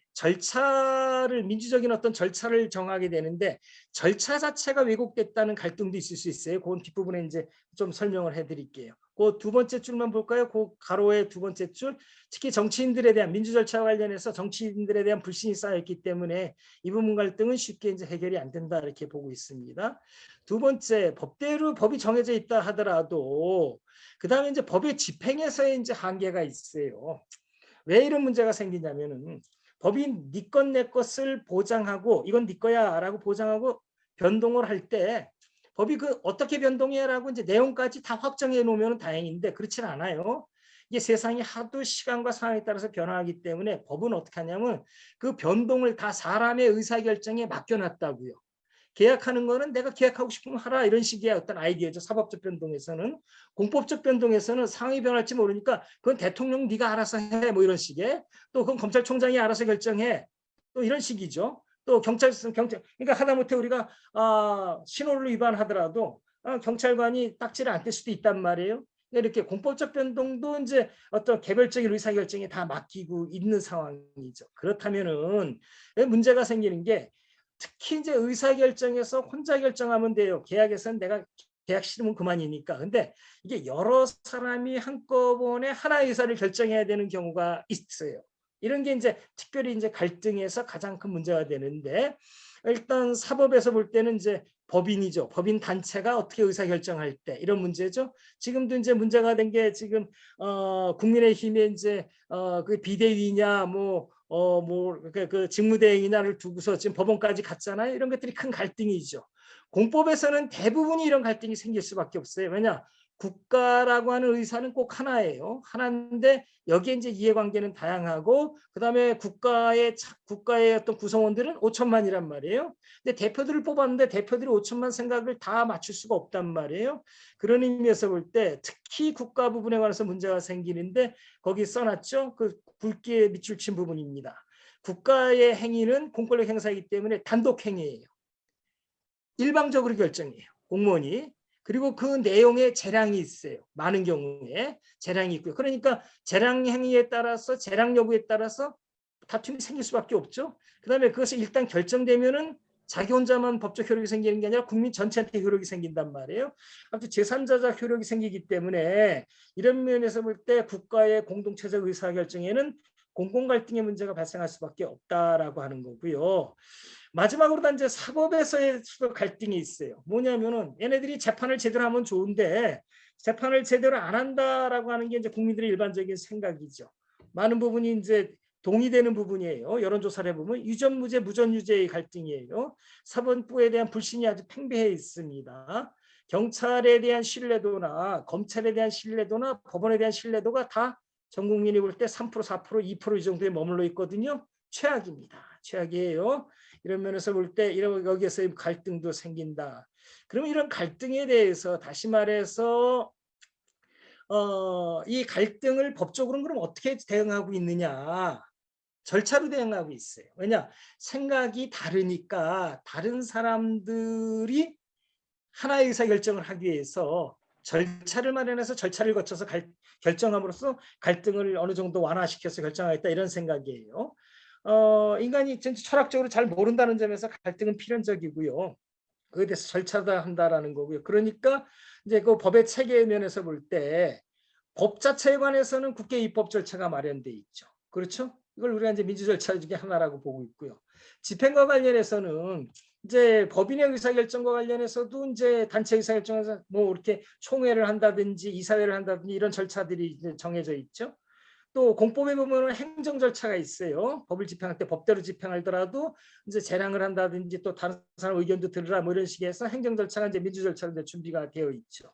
[SPEAKER 2] 민주적인 어떤 절차를 정하게 되는데, 절차 자체가 왜곡됐다는 갈등도 있을 수 있어요. 그건 뒷부분에 이제 좀 설명을 해드릴게요. 그 두 번째 줄만 볼까요? 그 가로의 두 번째 줄. 특히 정치인들에 대한 민주 절차와 관련해서 정치인들에 대한 불신이 쌓였기 때문에 이 부분 갈등은 쉽게 이제 해결이 안 된다 이렇게 보고 있습니다. 두 번째, 법대로 법이 정해져 있다 하더라도 그 다음에 이제 법의 집행에서의 이제 한계가 있어요. 왜 이런 문제가 생기냐면은 법이 네 것 내 것을 보장하고 이건 네 거야라고 보장하고 변동을 할 때 법이 그 어떻게 변동해라고 이제 내용까지 다 확정해 놓으면 다행인데 그렇진 않아요. 이게 세상이 하도 시간과 상황에 따라서 변화하기 때문에 법은 어떻게 하냐면 그 변동을 다 사람의 의사결정에 맡겨놨다고요. 계약하는 거는 내가 계약하고 싶으면 하라 이런 식의 어떤 아이디어죠. 사법적 변동에서는. 공법적 변동에서는 상황이 변할지 모르니까 그건 대통령 네가 알아서 해 뭐 이런 식의, 또 그건 검찰총장이 알아서 결정해 또 이런 식이죠. 또 경찰 그러니까 하다못해 우리가 신호를 위반하더라도 경찰관이 딱지를 안 뗄 수도 있단 말이에요. 이렇게 공법적 변동도 이제 어떤 개별적인 의사결정에 다 맡기고 있는 상황이죠. 그렇다면은 문제가 생기는 게 특히 이제 의사결정에서 혼자 결정하면 돼요. 계약에서는 내가 계약 싫으면 그만이니까. 근데 이게 여러 사람이 한꺼번에 하나의 의사를 결정해야 되는 경우가 있어요. 이런 게 이제 특별히 이제 갈등에서 가장 큰 문제가 되는데, 일단 사법에서 볼 때는 이제 법인이죠. 법인 단체가 어떻게 의사결정할 때 이런 문제죠. 지금도 이제 문제가 된 게 지금 국민의힘에 이제 그 비대위냐 그 직무대행이냐를 두고서 지금 법원까지 갔잖아요. 이런 것들이 큰 갈등이죠. 공법에서는 대부분이 이런 갈등이 생길 수밖에 없어요. 왜냐? 국가라고 하는 의사는 꼭 하나예요. 하나인데 여기에 이제 이해관계는 다양하고 그다음에 국가의 어떤 구성원들은 5천만이란 말이에요. 근데 대표들을 뽑았는데 대표들이 5천만 생각을 다 맞출 수가 없단 말이에요. 그런 의미에서 볼 때 특히 국가 부분에 관해서 문제가 생기는데 거기 써놨죠. 그 굵게 밑줄 친 부분입니다. 국가의 행위는 공권력 행사이기 때문에 단독 행위예요. 일방적으로 결정해요. 공무원이. 그리고 그 내용에 재량이 있어요. 많은 경우에 재량이 있고요. 그러니까 재량 행위에 따라서 재량 여부에 따라서 다툼이 생길 수밖에 없죠. 그다음에 그것이 일단 결정되면은 자기 혼자만 법적 효력이 생기는 게 아니라 국민 전체한테 효력이 생긴단 말이에요. 아무튼 제3자적 효력이 생기기 때문에 이런 면에서 볼 때 국가의 공동체적 의사결정에는 공공 갈등의 문제가 발생할 수밖에 없다라고 하는 거고요. 마지막으로 이제 사법에서의 갈등이 있어요. 뭐냐면은 얘네들이 재판을 제대로 하면 좋은데 재판을 제대로 안 한다라고 하는 게 이제 국민들의 일반적인 생각이죠. 많은 부분이 이제 동의되는 부분이에요. 여론조사를 해보면 유전무죄, 무전유죄의 갈등이에요. 사법부에 대한 불신이 아주 팽배해 있습니다. 경찰에 대한 신뢰도나 검찰에 대한 신뢰도나 법원에 대한 신뢰도가 다 전 국민이 볼 때 3%, 4%, 2%이 정도에 머물러 있거든요. 최악입니다. 최악이에요. 이런 면에서 볼 때 여기에서 갈등도 생긴다. 그럼 이런 갈등에 대해서 다시 말해서 이 갈등을 법적으로는 그럼 어떻게 대응하고 있느냐? 절차로 대응하고 있어요. 왜냐? 생각이 다르니까 다른 사람들이 하나의 의사결정을 하기 위해서 절차를 마련해서 절차를 거쳐서 결정함으로써 갈등을 어느 정도 완화시켜서 결정하겠다 이런 생각이에요. 인간이 철학적으로 잘 모른다는 점에서 갈등은 필연적이고요. 그에 대해서 절차다 한다라는 거고요. 그러니까 이제 그 법의 체계 면에서 볼 때 법 자체에 관해서는 국회 입법 절차가 마련돼 있죠. 그렇죠? 이걸 우리가 이제 민주 절차 중에 하나라고 보고 있고요. 집행과 관련해서는 이제 법인의 의사결정과 관련해서도 이제 단체 의사결정에서 뭐 이렇게 총회를 한다든지 이사회를 한다든지 이런 절차들이 이제 정해져 있죠. 또 공법에 보면 행정 절차가 있어요. 법을 집행할 때 법대로 집행하더라도 이제 재량을 한다든지 또 다른 사람 의견도 들으라 뭐 이런 식에서 행정 절차가 이제 민주 절차로 이제 준비가 되어 있죠.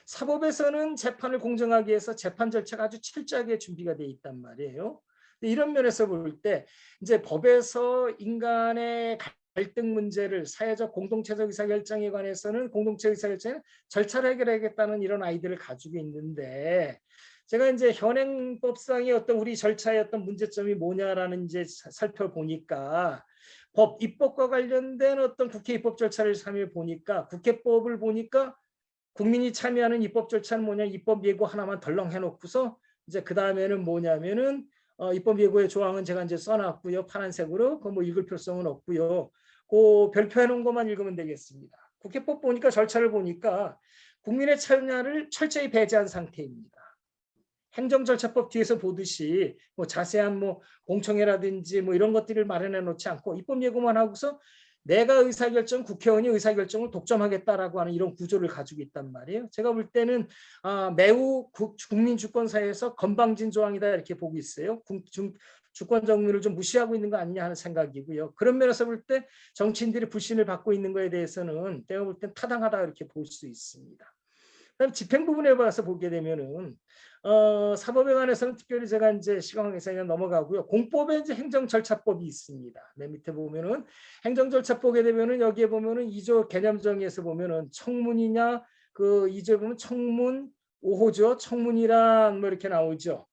[SPEAKER 2] 사법에서는 재판을 공정하기 위해서 재판 절차가 아주 철저하게 준비가 되어 있단 말이에요. 이런 면에서 볼 때 이제 법에서 인간의 갈등 문제를 사회적 공동체적 의사결정에 관해서는 공동체 의사결정에 절차를 해결하겠다는 이런 아이디어를 가지고 있는데 제가 이제 현행법상의 어떤 우리 절차의 어떤 문제점이 뭐냐라는 이제 살펴보니까 법 입법과 관련된 어떤 국회 입법 절차를 살펴보니까 국회법을 보니까 국민이 참여하는 입법 절차는 뭐냐 입법 예고 하나만 덜렁 해놓고서 이제 그 다음에는 뭐냐면은 입법 예고의 조항은 제가 이제 써놨고요 파란색으로 그 뭐 읽을 필요성은 없고요 그 별표해 놓은 것만 읽으면 되겠습니다. 국회법 보니까 절차를 보니까 국민의 참여를 철저히 배제한 상태입니다. 행정절차법 뒤에서 보듯이 뭐 자세한 뭐 공청회라든지 뭐 이런 것들을 마련해 놓지 않고 입법 예고만 하고서 내가 의사결정, 국회의원이 의사결정을 독점하겠다라고 하는 이런 구조를 가지고 있단 말이에요. 제가 볼 때는 매우 국민주권사에서 건방진 조항이다 이렇게 보고 있어요. 주권 정리를 좀 무시하고 있는 거 아니냐 하는 생각이고요. 그런 면에서 볼 때 정치인들이 불신을 받고 있는 거에 대해서는 내가 볼 땐 타당하다 이렇게 볼 수 있습니다. 그다음 집행 부분에 봐서 보게 되면은 사법에 관해서는 특별히 제가 이제 시간 관계상 넘어가고요. 공법에 이제 행정절차법이 있습니다. 맨 밑에 보면은 행정절차 보게 되면은 여기에 보면은 2조 개념정의에서 보면은 청문이냐 그 2조에 보면 청문 5호죠. 청문이란 뭐 이렇게 나오죠.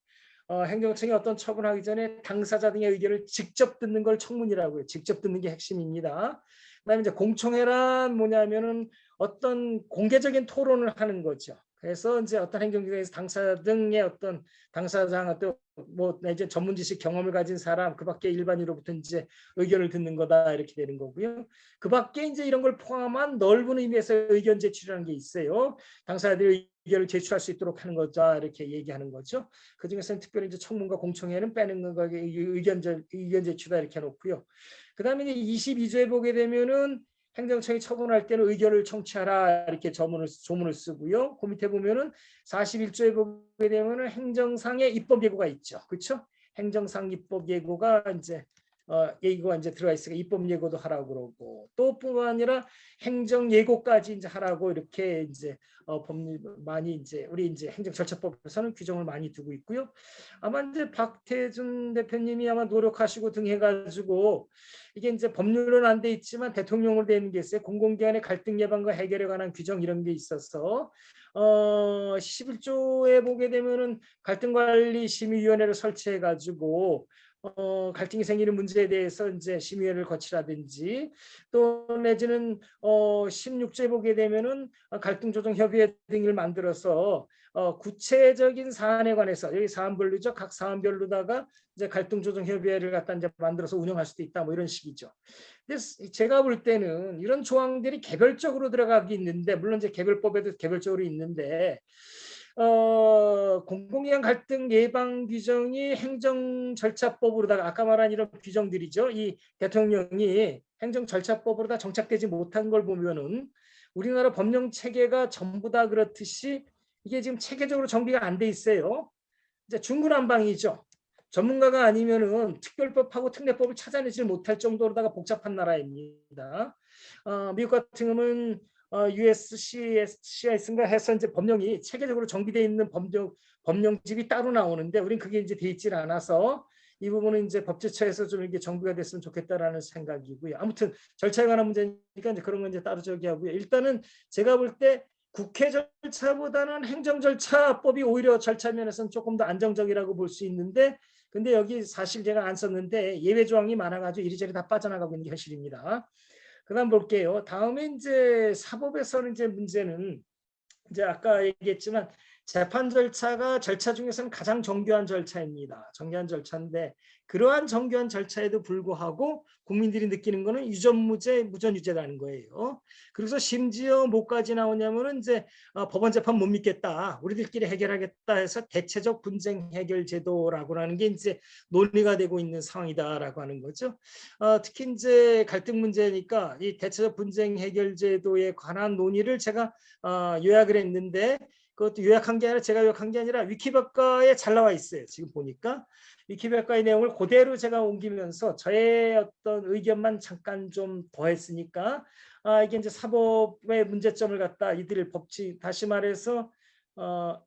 [SPEAKER 2] 행정청이 어떤 처분하기 전에 당사자 등의 의견을 직접 듣는 걸 청문이라고 해요. 직접 듣는 게 핵심입니다. 그다음에 이제 공청회란 뭐냐면은 어떤 공개적인 토론을 하는 거죠. 그래서 이제 어떤 행정기관에서 당사자 등의 어떤 당사자나 또뭐 이제 전문 지식 경험을 가진 사람 그밖에 일반인으로부터 이제 의견을 듣는 거다 이렇게 되는 거고요. 그밖에 이제 이런 걸 포함한 넓은 의미에서 의견 제출이라는 게 있어요. 당사자들이 의견을 제출할 수 있도록 하는 거다 이렇게 얘기하는 거죠. 그 중에서는 특별히 이제 청문과 공청회는 빼는 거 의견 제출다 이렇게 해놓고요. 그다음에 이제 22조에 보게 되면은 행정청이 처분할 때는 의견을 청취하라 이렇게 조문을 쓰고요. 그 밑에 보면은 41조에 보게 되면은 행정상의 입법 예고가 있죠. 그렇죠? 행정상 입법 예고가 이제 예고가 이제 들어가 있으니까 입법 예고도 하라고 그러고 또 뿐만 아니라 행정 예고까지 이제 하라고 이렇게 이제 법률 많이 이제 우리 이제 행정절차법에서는 규정을 많이 두고 있고요. 아마 이제 박태준 대표님이 아마 노력하시고 등 해가지고 이게 이제 법률은 안 돼 있지만 대통령으로 되는 게 있어요. 공공기관의 갈등 예방과 해결에 관한 규정 이런 게 있어서 11조에 보게 되면은 갈등관리심의위원회를 설치해가지고 갈등이 생기는 문제에 대해서 이제 심의회를 거치라든지 또 내지는 16조에 보게 되면은 갈등조정협의회 등을 만들어서 구체적인 사안에 관해서 여기 사안별로죠. 각 사안별로다가 이제 갈등조정협의회를 갖다 이제 만들어서 운영할 수도 있다 뭐 이런 식이죠. 근데 제가 볼 때는 이런 조항들이 개별적으로 들어가기 있는데 물론 이제 개별법에도 개별적으로 있는데 공공기관 갈등 예방 규정이 행정절차법으로다가 아까 말한 이런 규정들이죠. 이 대통령이 행정절차법으로다 정착되지 못한 걸 보면은 우리나라 법령 체계가 전부 다 그렇듯이 이게 지금 체계적으로 정비가 안 돼 있어요. 이제 중구난방이죠. 전문가가 아니면은 특별법하고 특례법을 찾아내지 못할 정도로다가 복잡한 나라입니다. 미국 같은 경우는 USCS인가 해서 이제 법령이 체계적으로 정비되어 있는 법령집이 따로 나오는데 우린 그게 이제 돼 있질 않아서 이 부분은 이제 법제처에서 좀 이게 정비가 됐으면 좋겠다라는 생각이고요. 아무튼 절차에 관한 문제니까 이제 그런 건 이제 따로 저기하고요. 일단은 제가 볼 때 국회 절차보다는 행정절차법이 오히려 절차 면에서는 조금 더 안정적이라고 볼 수 있는데 근데 여기 사실 제가 안 썼는데 예외 조항이 많아가지고 이리저리 다 빠져나가고 있는 게 현실입니다. 그다음 볼게요. 다음에 이제 사법에서는 이제 문제는 이제 아까 얘기했지만 재판 절차가 절차 중에서는 가장 정교한 절차입니다. 정교한 절차인데 그러한 정교한 절차에도 불구하고 국민들이 느끼는 거는 유전무죄, 무전유죄라는 거예요. 그래서 심지어 뭐까지 나오냐면은 이제 법원 재판 못 믿겠다, 우리들끼리 해결하겠다 해서 대체적 분쟁 해결 제도라고 하는 게 이제 논의가 되고 있는 상황이다라고 하는 거죠. 특히 이제 갈등 문제니까 이 대체적 분쟁 해결 제도에 관한 논의를 제가 요약을 했는데 그것도 요약한 게 아니라 제가 요약한 게 아니라 위키백과에 잘 나와 있어요. 지금 보니까 위키백과의 내용을 그대로 제가 옮기면서 저의 어떤 의견만 잠깐 좀 더했으니까 이게 이제 사법의 문제점을 갖다 이들 법치 다시 말해서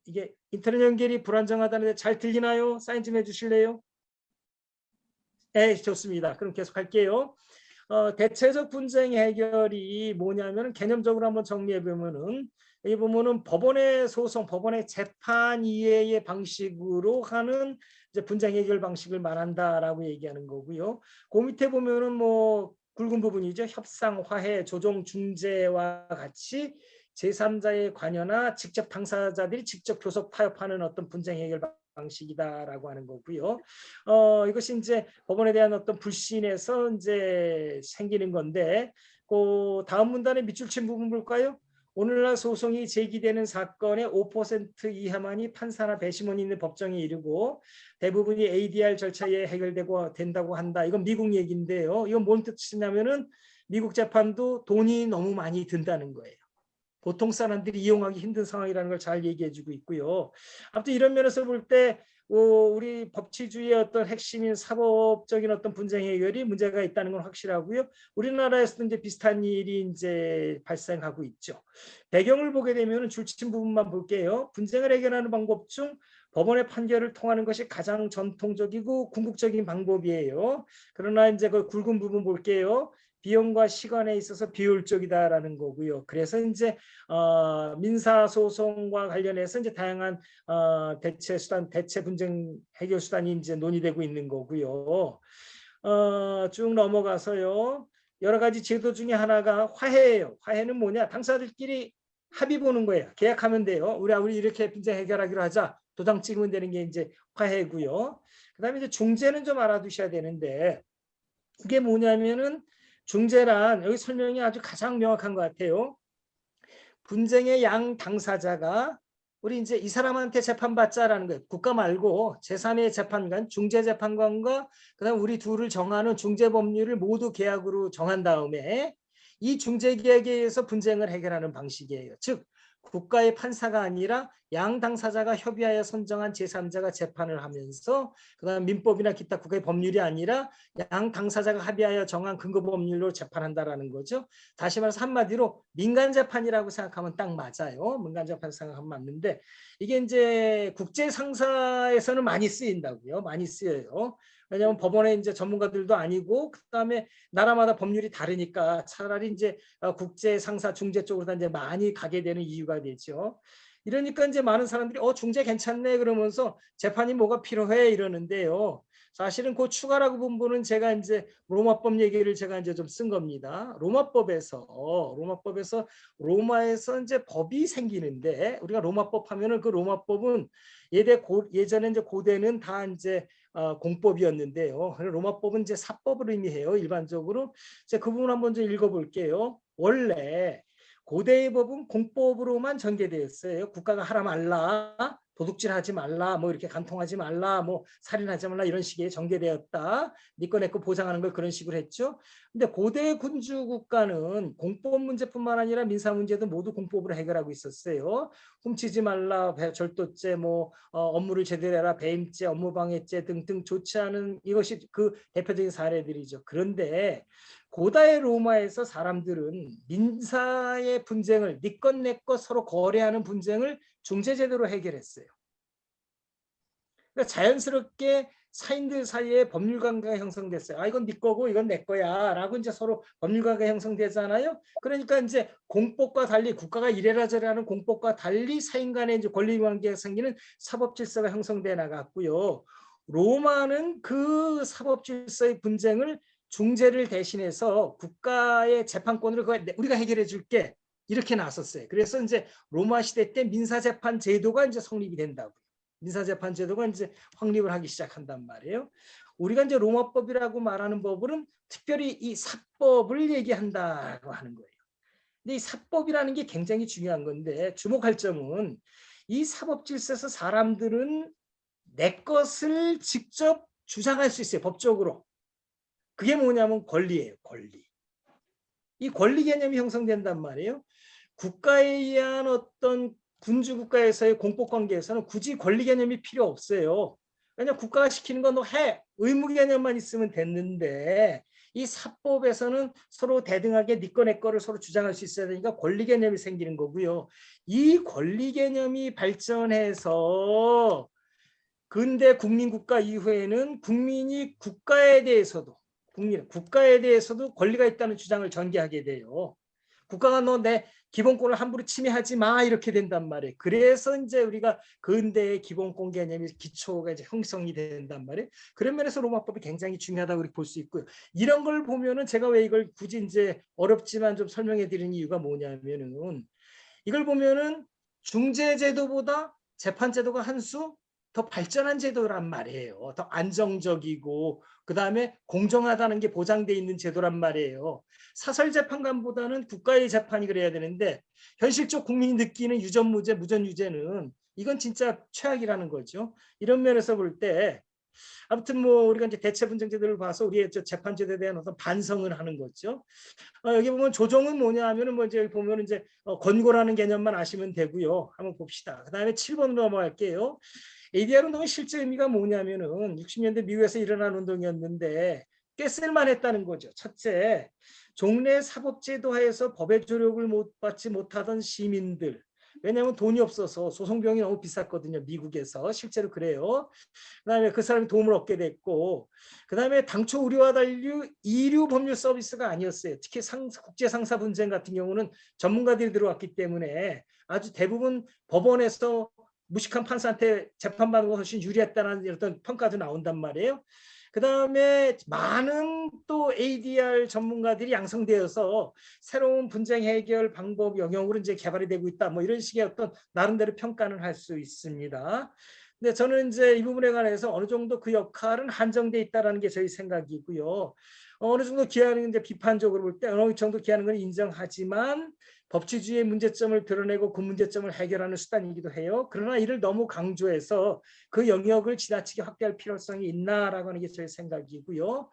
[SPEAKER 2] 이게 인터넷 연결이 불안정하다는데 잘 들리나요? 사인 좀 해주실래요? 네, 좋습니다. 그럼 계속 할게요. 대체적 분쟁 해결이 뭐냐면 개념적으로 한번 정리해 보면은 이 부분은 법원의 소송, 법원의 재판 이외의 방식으로 하는 이제 분쟁 해결 방식을 말한다라고 얘기하는 거고요. 그 밑에 보면은 뭐 굵은 부분이죠. 협상, 화해, 조정, 중재와 같이 제3자의 관여나 직접 당사자들이 직접 교섭 타협하는 어떤 분쟁 해결 방식이다라고 하는 거고요. 이것이 이제 법원에 대한 어떤 불신에서 이제 생기는 건데, 그 다음 문단의 밑줄 친 부분 볼까요? 오늘날 소송이 제기되는 사건의 5% 이하만이 판사나 배심원이 있는 법정에 이르고 대부분이 ADR 절차에 해결되고 된다고 한다. 이건 미국 얘기인데요. 이건 뭔 뜻이냐면은 미국 재판도 돈이 너무 많이 든다는 거예요. 보통 사람들이 이용하기 힘든 상황이라는 걸 잘 얘기해주고 있고요. 아무튼 이런 면에서 볼 때 우리 법치주의의 어떤 핵심인 사법적인 어떤 분쟁 해결이 문제가 있다는 건 확실하고요. 우리나라에서도 이제 비슷한 일이 이제 발생하고 있죠. 배경을 보게 되면 줄친 부분만 볼게요. 분쟁을 해결하는 방법 중 법원의 판결을 통하는 것이 가장 전통적이고 궁극적인 방법이에요. 그러나 이제 그 굵은 부분 볼게요. 비용과 시간에 있어서 비효율적이다라는 거고요. 그래서 이제 민사 소송과 관련해서 이제 다양한 대체 수단, 대체 분쟁 해결 수단이 이제 논의되고 있는 거고요. 쭉 넘어가서요. 여러 가지 제도 중에 하나가 화해예요. 화해는 뭐냐? 당사자들끼리 합의 보는 거예요. 계약하면 돼요. 우리 이렇게 분쟁 해결하기로 하자. 도장 찍으면 되는 게 이제 화해고요. 그다음에 이제 중재는 좀 알아두셔야 되는데, 이게 뭐냐면은 중재란, 여기 설명이 아주 가장 명확한 것 같아요. 분쟁의 양 당사자가 우리 이제 이 사람한테 재판받자라는 거예요. 국가 말고 제3의 재판관, 중재재판관과 그다음 우리 둘을 정하는 중재법률을 모두 계약으로 정한 다음에 이 중재계약에 의해서 분쟁을 해결하는 방식이에요. 즉 국가의 판사가 아니라 양 당사자가 협의하여 선정한 제3자가 재판을 하면서 그다음 민법이나 기타 국가의 법률이 아니라 양 당사자가 합의하여 정한 근거 법률로 재판한다라는 거죠. 다시 말해서 한마디로 민간 재판이라고 생각하면 딱 맞아요. 민간 재판 생각하면 맞는데 이게 이제 국제 상사에서는 많이 쓰인다고요. 많이 쓰여요. 왜냐하면 법원에 이제 전문가들도 아니고 그다음에 나라마다 법률이 다르니까 차라리 이제 국제 상사 중재 쪽으로 다 이제 많이 가게 되는 이유가 되죠. 이러니까 이제 많은 사람들이 중재 괜찮네 그러면서 재판이 뭐가 필요해 이러는데요. 사실은 그 추가라고 본 부분은 제가 이제 로마법 얘기를 제가 이제 좀 쓴 겁니다. 로마법에서 로마에서 이제 법이 생기는데 우리가 로마법 하면은 그 로마법은 예전에 이제 고대는 다 이제 공법이었는데요. 로마법은 이제 사법을 의미해요. 일반적으로. 그 부분 한번 좀 읽어볼게요. 원래 고대의 법은 공법으로만 전개되었어요. 국가가 하라 말라, 도둑질하지 말라, 뭐 이렇게 간통하지 말라, 뭐 살인하지 말라 이런 식의 전개되었다. 니꺼 내꺼 보장하는 걸 그런 식으로 했죠. 근데 고대 군주 국가는 공법 문제뿐만 아니라 민사 문제도 모두 공법으로 해결하고 있었어요. 훔치지 말라, 절도죄, 뭐 업무를 제대로 해라, 배임죄, 업무방해죄 등등 좋지 않은 이것이 그 대표적인 사례들이죠. 그런데 고다의 로마에서 사람들은 민사의 분쟁을 니것 내것 서로 거래하는 분쟁을 중재제도로 해결했어요. 그러니까 자연스럽게 사인들 사이에 법률 관계가 형성됐어요. 이건 네 거고 이건 내 거야 라고 이제 서로 법률 관계가 형성되잖아요. 그러니까 이제 공법과 달리 국가가 이래라 저래라 하는 공법과 달리 사인 간의 이제 권리 관계가 생기는 사법 질서가 형성돼 나갔고요. 로마는 그 사법 질서의 분쟁을 중재를 대신해서 국가의 재판권으로 우리가 해결해 줄게 이렇게 나섰어요. 그래서 이제 로마 시대 때 민사재판 제도가 이제 성립이 된다고. 민사재판 제도가 이제 확립을 하기 시작한단 말이에요. 우리가 이제 로마법이라고 말하는 법은 특별히 이 사법을 얘기한다고 하는 거예요. 근데 이 사법이라는 게 굉장히 중요한 건데 주목할 점은 이 사법 질서에서 사람들은 내 것을 직접 주장할 수 있어요. 법적으로. 그게 뭐냐면 권리예요. 권리. 이 권리 개념이 형성된단 말이에요. 국가에 의한 어떤 군주 국가에서의 공법 관계에서는 굳이 권리 개념이 필요 없어요. 왜냐하면 국가가 시키는 건 너 해. 의무 개념만 있으면 됐는데 이 사법에서는 서로 대등하게 네 거 내 거를 서로 주장할 수 있어야 되니까 권리 개념이 생기는 거고요. 이 권리 개념이 발전해서 근대 국민국가 이후에는 국민이 국가에 대해서도 권리가 있다는 주장을 전개하게 돼요. 국가가 너 내 기본권을 함부로 침해하지 마 이렇게 된단 말이에요. 그래서 이제 우리가 근대의 기본권 개념이 기초가 이제 형성이 된단 말이에요. 그런 면에서 로마법이 굉장히 중요하다고 볼 수 있고요. 이런 걸 보면은 제가 왜 이걸 굳이 이제 어렵지만 좀 설명해 드리는 이유가 뭐냐면은 이걸 보면은 중재제도보다 재판제도가 한 수 더 발전한 제도란 말이에요. 더 안정적이고 그다음에 공정하다는 게 보장돼 있는 제도란 말이에요. 사설 재판관보다는 국가의 재판이 그래야 되는데 현실적 국민이 느끼는 유전무죄, 무전유죄는 이건 진짜 최악이라는 거죠. 이런 면에서 볼 때 아무튼 뭐 우리가 이제 대체분쟁제도를 봐서 우리의 재판제도에 대한 어떤 반성을 하는 거죠. 여기 보면 조정은 뭐냐 하면은 뭐 이제 보면 이제 권고라는 개념만 아시면 되고요. 한번 봅시다. 그다음에 7번으로 넘어갈게요. ADR 운동의 실제 의미가 뭐냐면은 60년대 미국에서 일어난 운동이었는데 꽤 쓸만했다는 거죠. 첫째, 종래 사법제도 하에서 법의 조력을 받지 못하던 시민들. 왜냐하면 돈이 없어서 소송비용이 너무 비쌌거든요. 미국에서 실제로 그래요. 그다음에 그 사람이 도움을 얻게 됐고, 그다음에 당초 우리와 달리 이류 법률 서비스가 아니었어요. 특히 국제 상사 분쟁 같은 경우는 전문가들이 들어왔기 때문에 아주 대부분 법원에서 무식한 판사한테 재판받는 거 훨씬 유리했다는 어떤 평가도 나온단 말이에요. 그다음에 많은 또 ADR 전문가들이 양성되어서 새로운 분쟁 해결 방법 영역으로 이제 개발이 되고 있다. 뭐 이런 식의 어떤 나름대로 평가는 할 수 있습니다. 근데 저는 이제 이 부분에 관해서 어느 정도 그 역할은 한정돼 있다라는 게 저희 생각이고요. 어느 정도 기하는 이제 비판적으로 볼 때 어느 정도 기하는 건 인정하지만 법치주의의 문제점을 드러내고 그 문제점을 해결하는 수단이기도 해요. 그러나 이를 너무 강조해서 그 영역을 지나치게 확대할 필요성이 있나라고 하는 게 저희 생각이고요.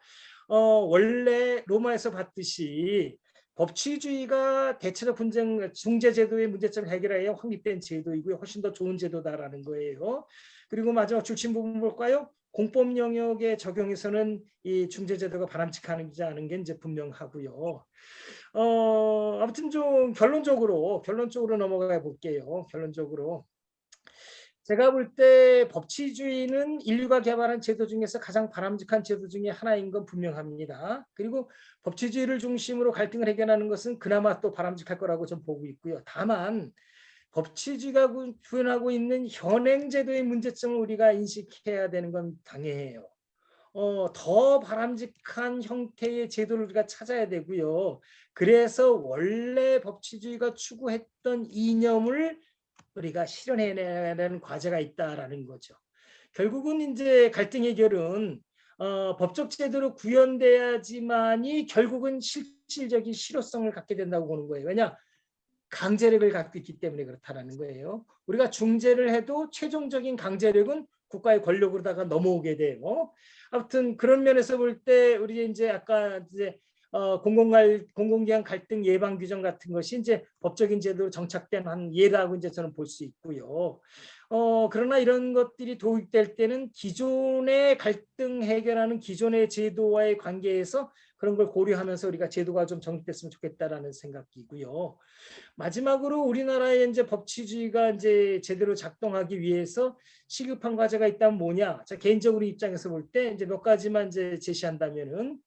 [SPEAKER 2] 원래 로마에서 봤듯이 법치주의가 대체적 분쟁 중재제도의 문제점을 해결하여 확립된 제도이고요. 훨씬 더 좋은 제도다라는 거예요. 그리고 마지막 줄침 부분 볼까요? 공법 영역에 적용해서는 이 중재제도가 바람직하지 않은 게 이제 분명하고요. 아무튼 좀 결론적으로 넘어가 볼게요. 결론적으로 제가 볼 때 법치주의는 인류가 개발한 제도 중에서 가장 바람직한 제도 중에 하나인 건 분명합니다. 그리고 법치주의를 중심으로 갈등을 해결하는 것은 그나마 또 바람직할 거라고 좀 보고 있고요. 다만 법치주의가 구현하고 있는 현행 제도의 문제점을 우리가 인식해야 되는 건 당연해요. 더 바람직한 형태의 제도를 우리가 찾아야 되고요. 그래서 원래 법치주의가 추구했던 이념을 우리가 실현해내야 되는 과제가 있다라는 거죠. 결국은 이제 갈등 해결은 법적 제도로 구현돼야지만이 결국은 실질적인 실효성을 갖게 된다고 보는 거예요. 왜냐? 강제력을 갖고 있기 때문에 그렇다라는 거예요. 우리가 중재를 해도 최종적인 강제력은 국가의 권력으로다가 넘어오게 돼요. 아무튼 그런 면에서 볼 때 우리 이제 아까 이제 공공기관 갈등 예방 규정 같은 것이 이제 법적인 제도로 정착된 한 예라고 이제 저는 볼 수 있고요. 그러나 이런 것들이 도입될 때는 기존의 갈등 해결하는 기존의 제도와의 관계에서 그런 걸 고려하면서 우리가 제도가 좀 정립됐으면 좋겠다라는 생각이고요. 마지막으로 우리나라의 이제 법치주의가 이제 제대로 작동하기 위해서 시급한 과제가 있다면 뭐냐? 자, 개인적으로 입장에서 볼 때 이제 몇 가지만 이제 제시한다면은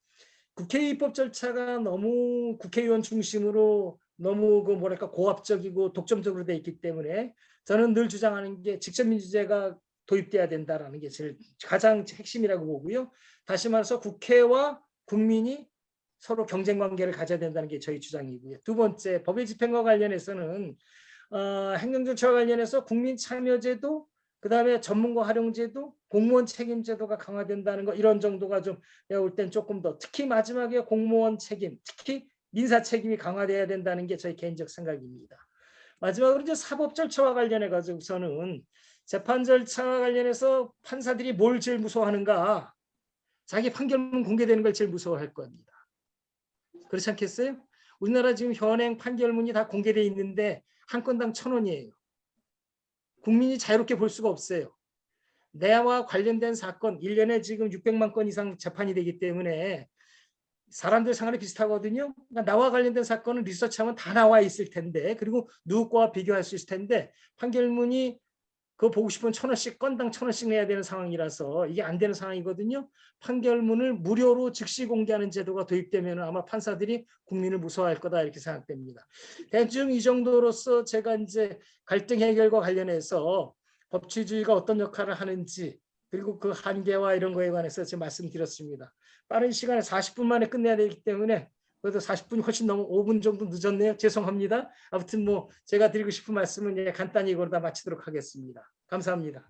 [SPEAKER 2] 국회 입법 절차가 너무 국회의원 중심으로 너무 그 뭐랄까 고압적이고 독점적으로 돼 있기 때문에 저는 늘 주장하는 게 직접민주제가 도입돼야 된다라는 게 제일 가장 핵심이라고 보고요. 다시 말해서 국회와 국민이 서로 경쟁 관계를 가져야 된다는 게 저희 주장이고요. 두 번째, 법의 집행과 관련해서는 행정절차와 관련해서 국민 참여제도, 그다음에 전문가 활용제도, 공무원 책임제도가 강화된다는 거 이런 정도가 좀 내가 볼 땐 조금 더 특히 마지막에 공무원 책임, 특히 민사 책임이 강화돼야 된다는 게 저희 개인적 생각입니다. 마지막으로 이제 사법 절차와 관련해 가지고서는 재판 절차와 관련해서 판사들이 뭘 제일 무서워하는가? 자기 판결문 공개되는 걸 제일 무서워할 겁니다. 그렇지 않겠어요? 우리나라 지금 현행 판결문이 다 공개되어 있는데 한 건당 1,000원이에요. 국민이 자유롭게 볼 수가 없어요. 내와 관련된 사건 1년에 지금 600만 건 이상 재판이 되기 때문에 사람들 생활이 비슷하거든요. 그러니까 나와 관련된 사건은 리서치하면 다 나와 있을 텐데 그리고 누구와 비교할 수 있을 텐데 판결문이 그거 보고 싶으면 1,000원씩 건당 1,000원씩 내야 되는 상황이라서 이게 안 되는 상황이거든요. 판결문을 무료로 즉시 공개하는 제도가 도입되면 아마 판사들이 국민을 무서워할 거다 이렇게 생각됩니다. 대충 이 정도로서 제가 이제 갈등 해결과 관련해서 법치주의가 어떤 역할을 하는지 그리고 그 한계와 이런 거에 관해서 제가 말씀드렸습니다. 빠른 시간에 40분 만에 끝내야 되기 때문에 그래도 40분이 훨씬 넘어 5분 정도 늦었네요. 죄송합니다. 아무튼 뭐 제가 드리고 싶은 말씀은 간단히 이걸 다 마치도록 하겠습니다. 감사합니다.